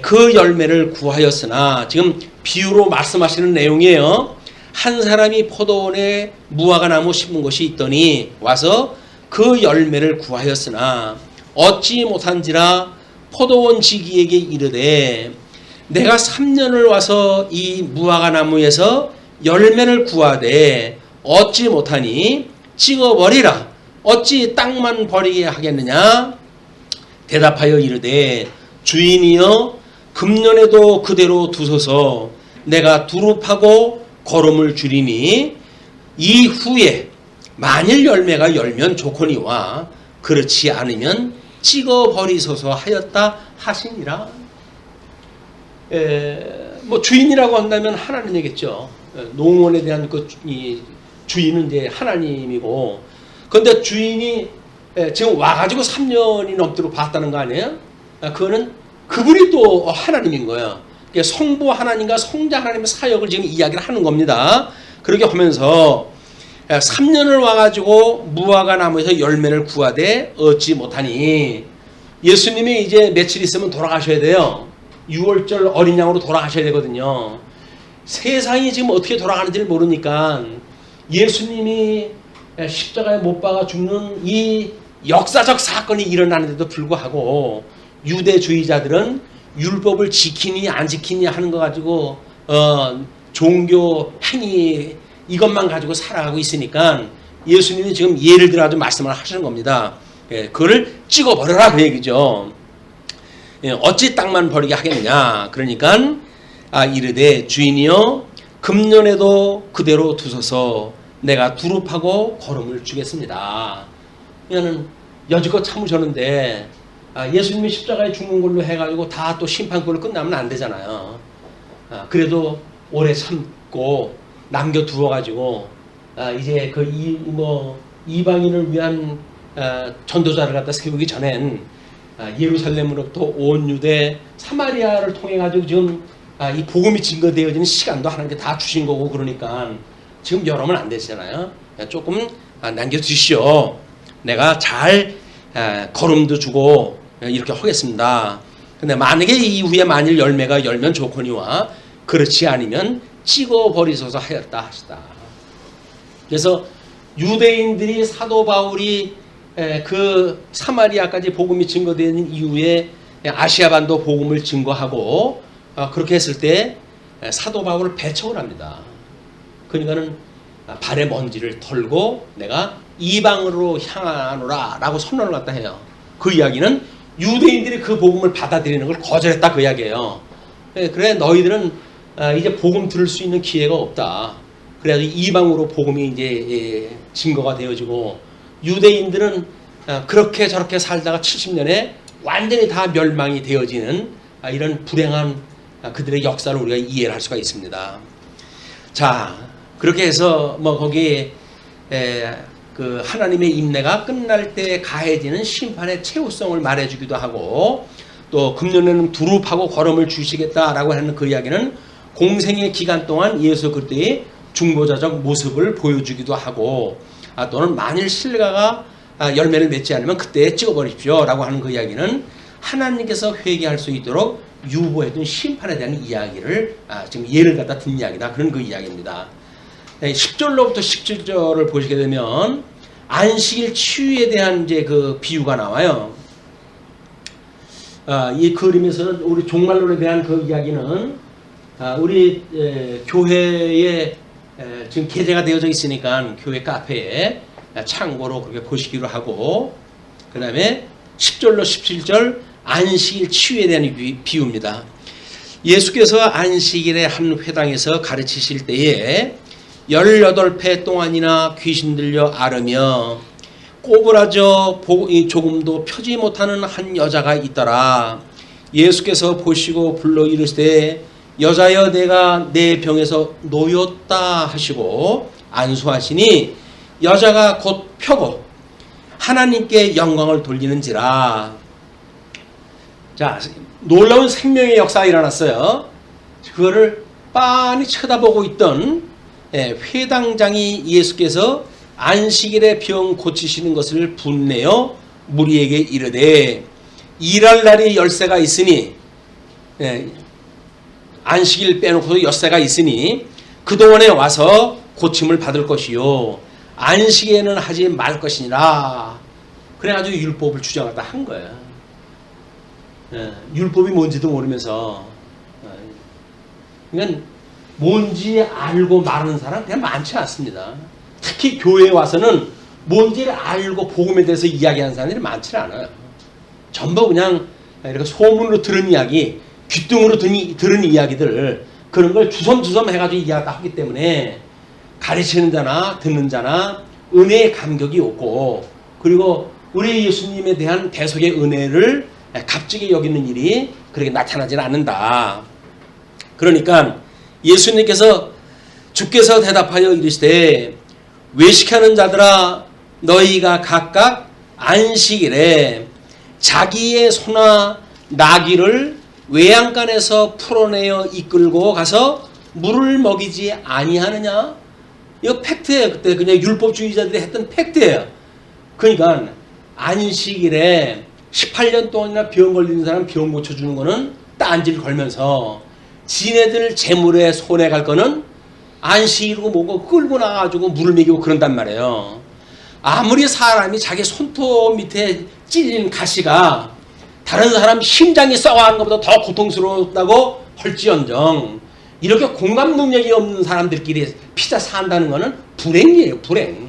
그 열매를 구하였으나 지금 비유로 말씀하시는 내용이에요. 한 사람이 포도원에 무화과 나무 심은 것이 있더니 와서 그 열매를 구하였으나 얻지 못한지라 포도원 지기에게 이르되 내가 3년을 와서 이 무화과 나무에서 열매를 구하되 얻지 못하니 찍어버리라. 어찌 땅만 버리게 하겠느냐? 대답하여 이르되 주인이여 금년에도 그대로 두소서 내가 두릅하고 거름을 줄이니 이후에 만일 열매가 열면 좋거니와 그렇지 않으면 찍어버리소서 하였다 하시니라. 뭐 주인이라고 한다면 하나님이겠죠. 농원에 대한 그 주인은 이제 하나님이고, 그런데 주인이 지금 와가지고 3년이 넘도록 봤다는 거 아니에요? 그거는 그분이 또 하나님인 거예요. 성부 하나님과 성자 하나님의 사역을 지금 이야기를 하는 겁니다. 그렇게 하면서 3년을 와가지고 무화과 나무에서 열매를 구하되 얻지 못하니, 예수님이 이제 며칠 있으면 돌아가셔야 돼요. 6월절 어린 양으로 돌아가셔야 되거든요. 세상이 지금 어떻게 돌아가는지를 모르니까 예수님이 십자가에 못 박아 죽는 이 역사적 사건이 일어나는데도 불구하고 유대주의자들은 율법을 지키니 안 지키니 하는 거 가지고 종교 행위 이것만 가지고 살아가고 있으니까 예수님이 지금 예를 들어 아주 말씀을 하시는 겁니다. 그걸 찍어버려라 그 얘기죠. 어찌 땅만 버리게 하겠느냐. 그러니까 이르되 주인이여 금년에도 그대로 두소서 내가 두릅하고 거름을 주겠습니다. 이거는 여지껏 참으셨는데 예수님이 십자가에 죽는 걸로 해가지고 다 또 심판권을 끝나면 안 되잖아요. 그래도 오래 참고 남겨두어가지고 이제 그 이방인을 위한 전도자를 갖다 세우기 전엔 예루살렘으로부터 온 유대 사마리아를 통해 가지고 지금 이 복음이 증거되어지는 시간도 하나님께 다 주신 거고, 그러니까 지금 열으면 안 되잖아요. 조금 남겨두시오. 내가 잘 거름도 주고 이렇게 하겠습니다. 근데 만약에 이후에 만일 열매가 열면 좋거니와 그렇지 않으면 찍어버리소서 하였다 하시다. 그래서 유대인들이 사도 바울이 그 사마리아까지 복음이 증거되는 이후에 아시아 반도 복음을 증거하고 그렇게 했을 때 사도 바울을 배척을 합니다. 그러니까는 발의 먼지를 털고 내가 이방으로 향하노라 라고 선언을 갖다 해요. 그 이야기는 유대인들이 그 복음을 받아들이는 걸 거절했다 그 이야기예요. 그래 너희들은 이제 복음 들을 수 있는 기회가 없다. 그래가지고 이방으로 복음이 이제 증거가 되어지고, 유대인들은 그렇게 저렇게 살다가 70년에 완전히 다 멸망이 되어지는 이런 불행한 그들의 역사를 우리가 이해를 할 수가 있습니다. 자, 그렇게 해서 뭐 거기에 그 하나님의 인내가 끝날 때 가해지는 심판의 최후성을 말해주기도 하고, 또 금년에는 두릅하고 거름을 주시겠다라고 하는 그 이야기는 공생의 기간 동안 예수 그리스도의 중보자적 모습을 보여주기도 하고, 또는 만일 실가가 열매를 맺지 않으면 그때 찍어버리십시오 라고 하는 그 이야기는 하나님께서 회개할 수 있도록 유보해둔 심판에 대한 이야기를 지금 예를 갖다 든 이야기다. 그런 그 이야기입니다. 10절로부터 17절을 보시게 되면 안식일 치유에 대한 이제 그 비유가 나와요. 이 그림에서는 우리 종말론에 대한 그 이야기는 우리 교회에 지금 게재가 되어져 있으니까 교회 카페에 참고로 그렇게 보시기로 하고, 그 다음에 10절로 17절 안식일 치유에 대한 비유입니다. 예수께서 안식일에 한 회당에서 가르치실 때에 18배 동안이나 귀신 들려 앓으며 꼬부라져 조금도 펴지 못하는 한 여자가 있더라. 예수께서 보시고 불러 이르시되 여자여 내가 내 병에서 놓였다 하시고 안수하시니 여자가 곧 펴고 하나님께 영광을 돌리는지라. 자, 놀라운 생명의 역사가 일어났어요. 그거를 빤히 쳐다보고 있던 회당장이 예수께서 안식일에 병 고치시는 것을 분내어 무리에게 이르되 일할 날이 열세가 있으니, 안식일 빼놓고도 엿새가 있으니 그동안에 와서 고침을 받을 것이요 안식에는 하지 말 것이니라. 그래가지고 율법을 주장하다 한 거예요. 율법이 뭔지도 모르면서. 그러니까 뭔지 알고 말하는 사람 그냥 많지 않습니다. 특히 교회에 와서는 뭔지를 알고 복음에 대해서 이야기하는 사람들이 많지 않아요. 전부 그냥 이렇게 소문으로 들은 이야기, 귀뚱으로 들은 이야기들, 그런 걸 주섬주섬 해가지고 이야기를 하기 때문에 가르치는 자나 듣는 자나 은혜의 감격이 없고, 그리고 우리 예수님에 대한 대속의 은혜를 값지게 여기는 일이 그렇게 나타나지는 않는다. 그러니까 예수님께서 주께서 대답하여 이르시되 외식하는 자들아 너희가 각각 안식일에 자기의 소나 나귀를 외양간에서 풀어내어 이끌고 가서 물을 먹이지 아니하느냐? 이거 팩트예요. 그때 그냥 율법주의자들이 했던 팩트예요. 그러니까 안식일에 18년 동안이나 병 걸리는 사람 병 고쳐주는 거는 딴지를 걸면서 지네들 재물에 손해 갈 거는 안식일이고 뭐고 끌고 나가지고 물을 먹이고 그런단 말이에요. 아무리 사람이 자기 손톱 밑에 찔린 가시가 다른 사람 심장이 썩어가는 것보다 더 고통스럽다고 할지언정 이렇게 공감 능력이 없는 사람들끼리 피자 산다는 것은 불행이에요. 불행.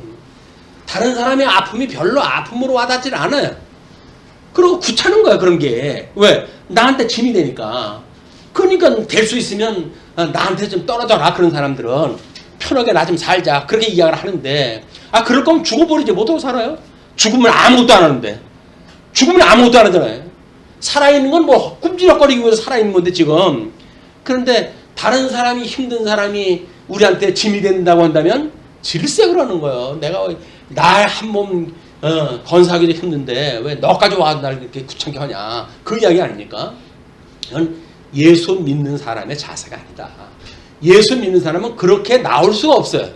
다른 사람의 아픔이 별로 아픔으로 와닿질 않아요. 그리고 귀찮은 거야 그런 게. 왜? 나한테 짐이 되니까. 그러니까 될 수 있으면 나한테 좀 떨어져라. 그런 사람들은 편하게 나 좀 살자 그렇게 이야기를 하는데, 그럴 거면 죽어버리지 못하고 살아요. 죽으면 아무것도 안 하는데. 죽으면 아무것도 안 하잖아요. 살아있는 건 뭐 꿈지럭거리기 위해서 살아있는 건데 지금. 그런데 다른 사람이 힘든 사람이 우리한테 짐이 된다고 한다면 질세 그러는 거예요. 내가 날 한 몸 건사하기도 힘든데 왜 너까지 와서 날 이렇게 귀찮게 하냐. 그 이야기 아닙니까? 이건 예수 믿는 사람의 자세가 아니다. 예수 믿는 사람은 그렇게 나올 수가 없어요.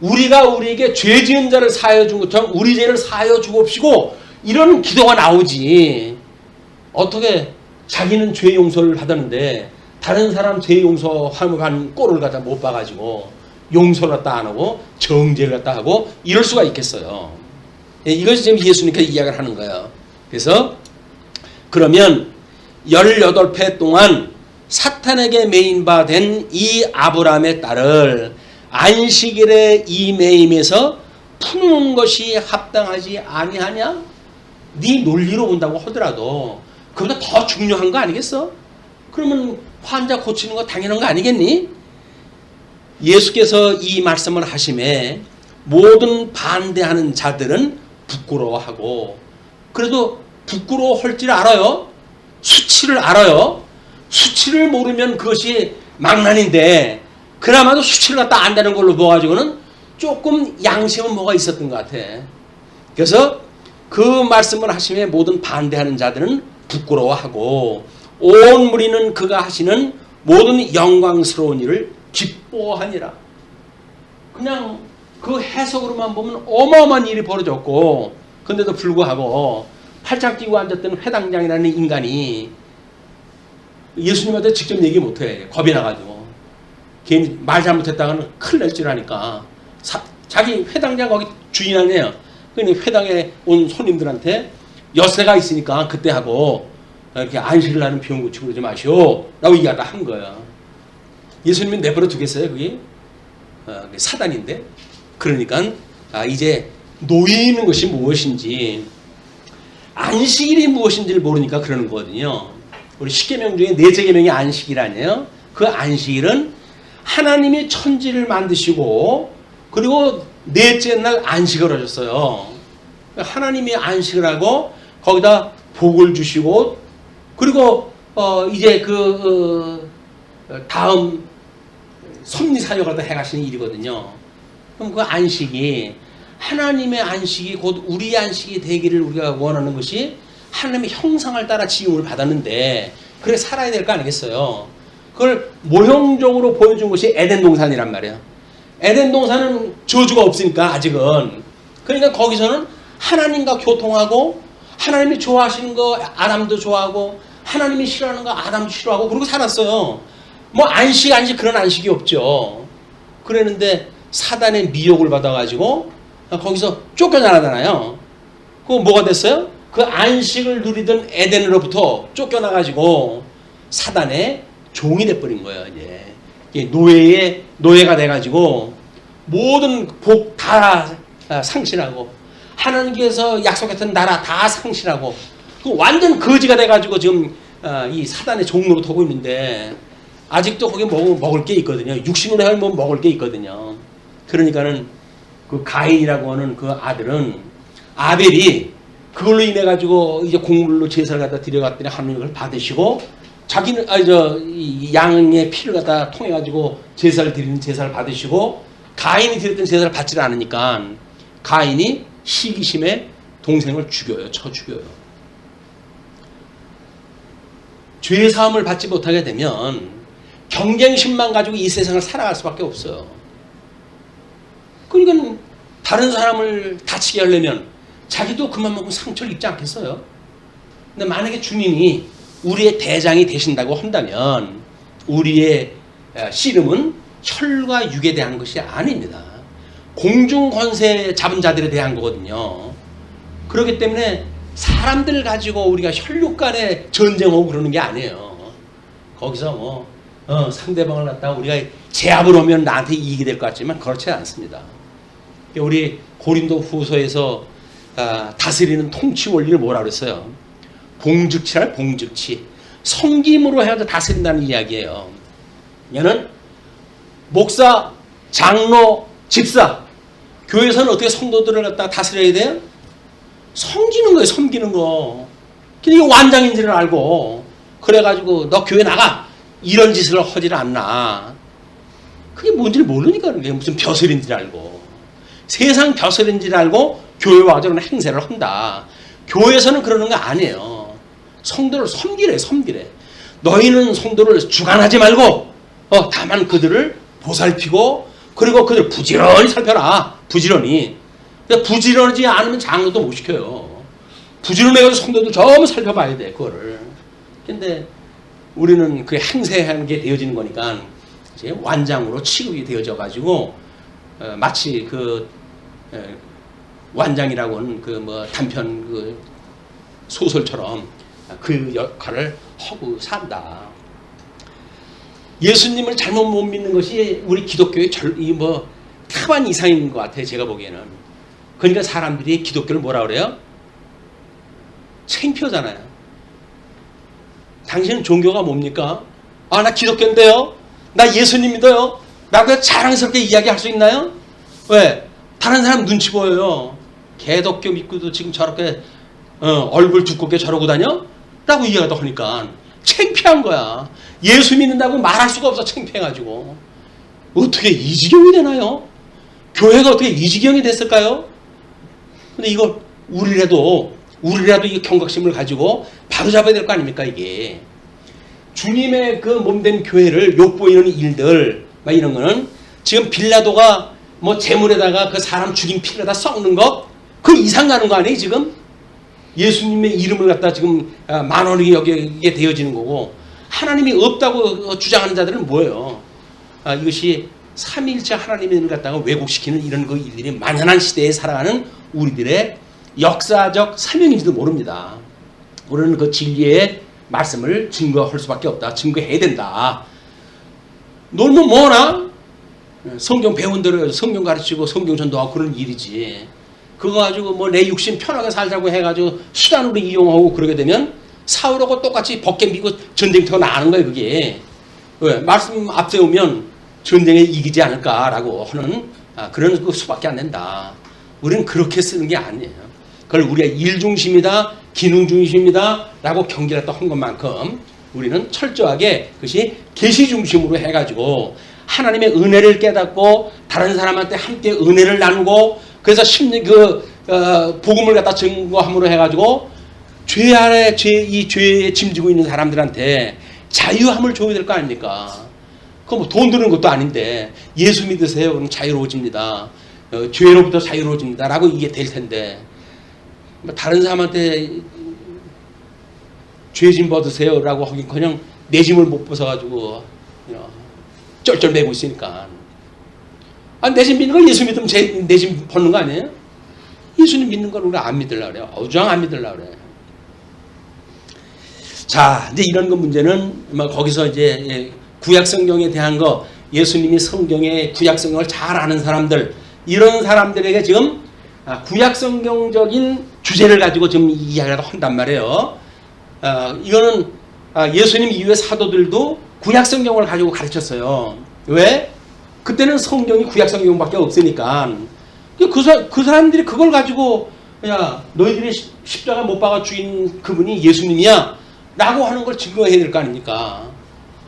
우리가 우리에게 죄 지은 자를 사하여 준 것처럼 우리 죄를 사하여 주옵시고 이런 기도가 나오지. 어떻게 자기는 죄 용서를 받았는데 다른 사람 죄 용서하는 꼴을 갖다 못 봐가지고 용서를 갖다 안 하고 정죄를 갖다 하고 이럴 수가 있겠어요. 이것이 지금 예수님께서 이야기를 하는 거예요. 그래서 그러면 18회 동안 사탄에게 매인바된 이 아브라함의 딸을 안식일에 이 매임에서 푸는 것이 합당하지 아니하냐? 네 논리로 본다고 하더라도 그보다 더 중요한 거 아니겠어? 그러면 환자 고치는 거 당연한 거 아니겠니? 예수께서 이 말씀을 하심에 모든 반대하는 자들은 부끄러워하고, 그래도 부끄러워할 줄 알아요. 수치를 알아요. 수치를 모르면 그것이 망난인데 그나마도 수치를 갖다 안다는 걸로 보아가지고는 조금 양심은 뭐가 있었던 것 같아. 그래서 그 말씀을 하심에 모든 반대하는 자들은 부끄러워하고 온 무리는 그가 하시는 모든 영광스러운 일을 기뻐하니라. 그냥 그 해석으로만 보면 어마어마한 일이 벌어졌고, 근데도 불구하고 팔짱 끼고 앉았던 회당장이라는 인간이 예수님한테 직접 얘기 못해. 겁이 나가지고. 괜히 말 잘못했다가는 큰일 날 줄 아니까. 자기 회당장 거기 주인 아니에요. 그러니 회당에 온 손님들한테 여세가 있으니까 그때 하고 이렇게 안식을 하는 병 고치고 그러지 마시오. 라고 이야기를 한 거야. 예수님이 내버려 두겠어요, 그게? 사단인데. 그러니까 이제 놓이는 것이 무엇인지, 안식일이 무엇인지를 모르니까 그러는 거거든요. 우리 10계명 중에 4째 계명이 안식일 아니에요? 그 안식일은 하나님이 천지를 만드시고 그리고 넷째 날 안식을 하셨어요. 하나님이 안식을 하고 거기다 복을 주시고 그리고 이제 다음 섭리 사역을 다 해가시는 일이거든요. 그럼 그 안식이 하나님의 안식이 곧 우리의 안식이 되기를 우리가 원하는 것이 하나님의 형상을 따라 지음을 받았는데 그렇게 살아야 될 거 아니겠어요? 그걸 모형적으로 보여준 것이 에덴 동산이란 말이에요. 에덴 동산은 저주가 없으니까 아직은. 그러니까 거기서는 하나님과 교통하고 하나님이 좋아하시는 거 아담도 좋아하고 하나님이 싫어하는 거 아담도 싫어하고 그러고 살았어요. 뭐 안식 그런 안식이 없죠. 그랬는데 사단의 미혹을 받아가지고 거기서 쫓겨나잖아요. 그거 뭐가 됐어요? 그 안식을 누리던 에덴으로부터 쫓겨나가지고 사단의 종이 돼버린 거예요. 이제 노예가 돼가지고 모든 복 다 상실하고 하나님께서 약속했던 나라 다 상실하고 그 완전 거지가 돼가지고 지금 이 사단의 종로로 타고 있는데 아직도 거기 먹을 게 있거든요. 육신으로 하면 먹을 게 있거든요. 그러니까는 그 가인이라고 하는 그 아들은 아벨이 그걸로 인해 가지고 이제 곡물로 제사를 갖다 드려갔더니 하나님 을 받으시고 자기는 이 양의 피를 갖다 통해 가지고 제사를 드리는 제사를 받으시고 가인이 드렸던 제사를 받지를 않으니까 가인이 시기심에 동생을 죽여요. 쳐 죽여요. 죄 사함을 받지 못하게 되면 경쟁심만 가지고 이 세상을 살아갈 수밖에 없어요. 그러니까 다른 사람을 다치게 하려면 자기도 그만큼 상처를 입지 않겠어요? 근데 만약에 주님이 우리의 대장이 되신다고 한다면 우리의 씨름은 혈과 육에 대한 것이 아닙니다. 공중권세 잡은 자들에 대한 거거든요. 그렇기 때문에 사람들 가지고 우리가 혈육 간에 전쟁하고 그러는 게 아니에요. 거기서 상대방을 갖다가 우리가 제압을 하면 나한테 이익이 될 것 같지만 그렇지 않습니다. 우리 고린도 후서에서 다스리는 통치 원리를 뭐라 그랬어요? 봉즉치랄 봉즉치. 섬김으로 해서 다스린다는 이야기예요. 얘는 목사, 장로, 집사, 교회에서는 어떻게 성도들을 갖다가 다스려야 돼요? 섬기는 거예요. 섬기는 거. 그러니까 완장인 줄을 알고 그래가지고 너 교회 나가 이런 짓을 하질 않나. 그게 뭔지를 모르니까 그게 무슨 벼슬인 줄 알고 세상 벼슬인 줄 알고 교회 와서 그런 행세를 한다. 교회에서는 그러는 거 아니에요. 성도를 섬기래. 너희는 성도를 주관하지 말고 다만 그들을 보살피고 그리고 그들 부지런히 살펴라. 부지런히. 부지런하지 않으면 장로도 못 시켜요. 부지런해가지고 성도도 전부 살펴봐야 돼. 그거를. 근데 우리는 그 행세하는 게 되어지는 거니까 이제 완장으로 취급이 되어져가지고 마치 그 완장이라고 하는 그 단편 그 소설처럼 그 역할을 하고 산다. 예수님을 잘못 못 믿는 것이 우리 기독교의 태반 이상인 것 같아요. 제가 보기에는. 그러니까 사람들이 기독교를 뭐라 그래요? 창피하잖아요. 당신은 종교가 뭡니까? 나 기독교인데요. 나 예수님 믿어요. 나 그냥 자랑스럽게 이야기할 수 있나요? 왜? 다른 사람 눈치 보여요. 개독교 믿고도 지금 저렇게 얼굴 두껍게 저러고 다녀? 라고 이야기도 하니까 창피한 거야. 예수 믿는다고 말할 수가 없어. 창피해가지고. 어떻게 이 지경이 되나요? 교회가 어떻게 이 지경이 됐을까요? 근데 이거 우리라도 이 경각심을 가지고 바로잡아야 될 거 아닙니까? 이게 주님의 그 몸된 교회를 욕보이는 일들 막 이런 거는 지금 빌라도가 재물에다가 그 사람 죽인 피를 다 썩는 거 그 이상 가는 거 아니에요? 지금 예수님의 이름을 갖다 지금 만원하게 여기게 되어지는 거고 하나님이 없다고 주장하는 자들은 뭐예요? 이것이 삼위일체 하나님을 갖다가 왜곡시키는 이런 그 일들이 만연한 시대에 살아가는 우리들의 역사적 사명인지도 모릅니다. 우리는 그 진리의 말씀을 증거할 수밖에 없다. 증거해야 된다. 놀면 뭐나? 성경 배운 대로 성경 가르치고 성경 전도하고 그런 일이지. 그거 가지고 내 육신 편하게 살자고 해가지고 수단으로 이용하고 그러게 되면 사울하고 똑같이 벗개 미고 전쟁터가 나는 거예요. 그게. 왜? 말씀 앞세우면 전쟁에 이기지 않을까라고 하는 그런 그 수밖에 안 된다. 우리는 그렇게 쓰는 게 아니에요. 그걸 우리가 일중심이다, 기능중심이다 라고 경계를 또 한 것만큼 우리는 철저하게 그것이 계시중심으로 해가지고 하나님의 은혜를 깨닫고 다른 사람한테 함께 은혜를 나누고 그래서 복음을 갖다 증거함으로 해가지고 죄 아래 이 죄에 짐지고 있는 사람들한테 자유함을 줘야 될 거 아닙니까? 그거 돈 드는 것도 아닌데 예수 믿으세요. 그럼 자유로워집니다. 죄로부터 자유로워집니다. 라고 이게 될 텐데 다른 사람한테 죄짐 벗으세요. 라고 하긴 그냥 내 짐을 못 벗어가지고 쩔쩔매고 있으니까 내 짐 믿는 걸 예수 믿으면 내 짐 벗는 거 아니에요? 예수님 믿는 걸 우리가 안 믿으려고 그래요. 어주왕 안 믿으려고 그래요. 자, 이제 이런 거 문제는 거기서 이제 구약 성경에 대한 거 예수님이 성경의 구약 성경을 잘 아는 사람들 이런 사람들에게 지금 구약 성경적인 주제를 가지고 지금 이야기를 한단 말이에요. 이거는 예수님 이후의 사도들도 구약 성경을 가지고 가르쳤어요. 왜? 그때는 성경이 구약 성경밖에 없으니까. 그 사람들이 그걸 가지고 야 너희들이 십자가 못 박아 죽인 그분이 예수님이야 라고 하는 걸 증거해야 될 거 아닙니까?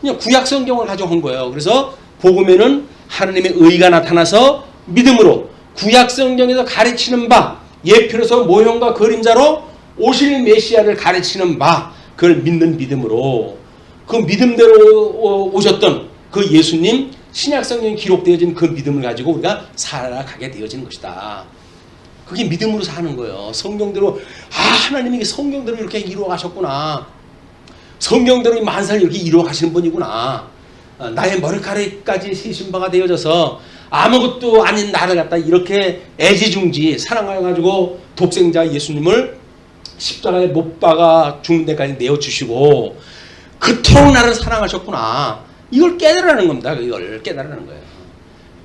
그냥 구약 성경을 가지고 한 거예요. 그래서 복음에는 하나님의 의가 나타나서 믿음으로 구약 성경에서 가르치는 바 예표로서 모형과 그림자로 오실 메시아를 가르치는 바 그걸 믿는 믿음으로 그 믿음대로 오셨던 그 예수님 신약 성경에 기록되어진 그 믿음을 가지고 우리가 살아가게 되어진 것이다. 그게 믿음으로 사는 거예요. 성경대로 하나님이 성경대로 이렇게 이루어 가셨구나. 성경대로 만사를 이렇게 이루어 가시는 분이구나. 나의 머리카락까지 세신 바가 되어져서 아무것도 아닌 나를 갖다 이렇게 애지중지 사랑하여 가지고 독생자 예수님을 십자가에 못 박아 죽는 데까지 내어주시고 그토록 나를 사랑하셨구나. 이걸 깨달으라는 겁니다. 이걸 깨달으라는 거예요.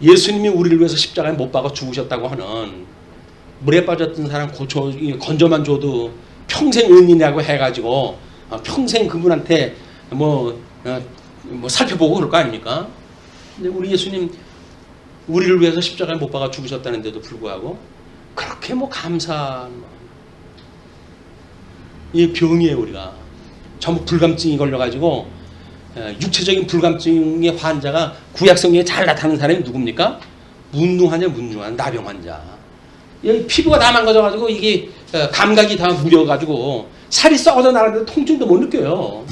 예수님이 우리를 위해서 십자가에 못 박아 죽으셨다고 하는 물에 빠졌던 사람 건져만 줘도 평생 은인이라고 해가지고 평생 그분한테 뭐 살펴보고 그럴 거 아닙니까? 근데 우리 예수님 우리를 위해서 십자가에 못 박아 죽으셨다는데도 불구하고 그렇게 감사한 이 병이에요. 우리가 전부 불감증이 걸려가지고 육체적인 불감증의 환자가 구약성경에 잘 나타나는 사람이 누굽니까? 문둥한 나병 환자. 여기 피부가 다 망가져가지고 이게 감각이 다 무뎌가지고 살이 썩어져 나가는데 통증도 못 느껴요.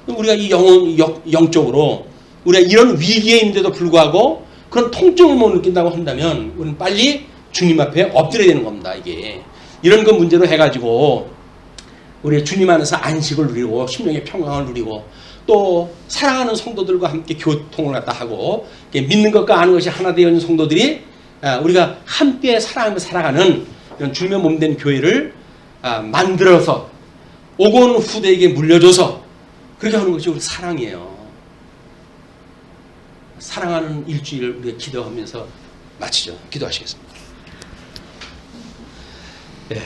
우리가 이 영적으로 우리가 이런 위기에 있는데도 불구하고 그런 통증을 못 느낀다고 한다면 우리는 빨리 주님 앞에 엎드려야 되는 겁니다. 이게 이런 거 문제로 해가지고 우리 주님 안에서 안식을 누리고 심령의 평강을 누리고 또 사랑하는 성도들과 함께 교통을 갖다 하고 믿는 것과 아는 것이 하나 되어 있는 성도들이 우리가 함께 사랑하며 살아가는 이런 주님의 몸된 교회를 만들어서 오고 오는 후대에게 물려줘서 그렇게 하는 것이 우리 사랑이에요. 사랑하는 일주일을 우리가 기도하면서 마치죠. 기도하시겠습니다.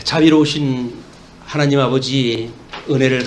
자비로우신 하나님 아버지 은혜를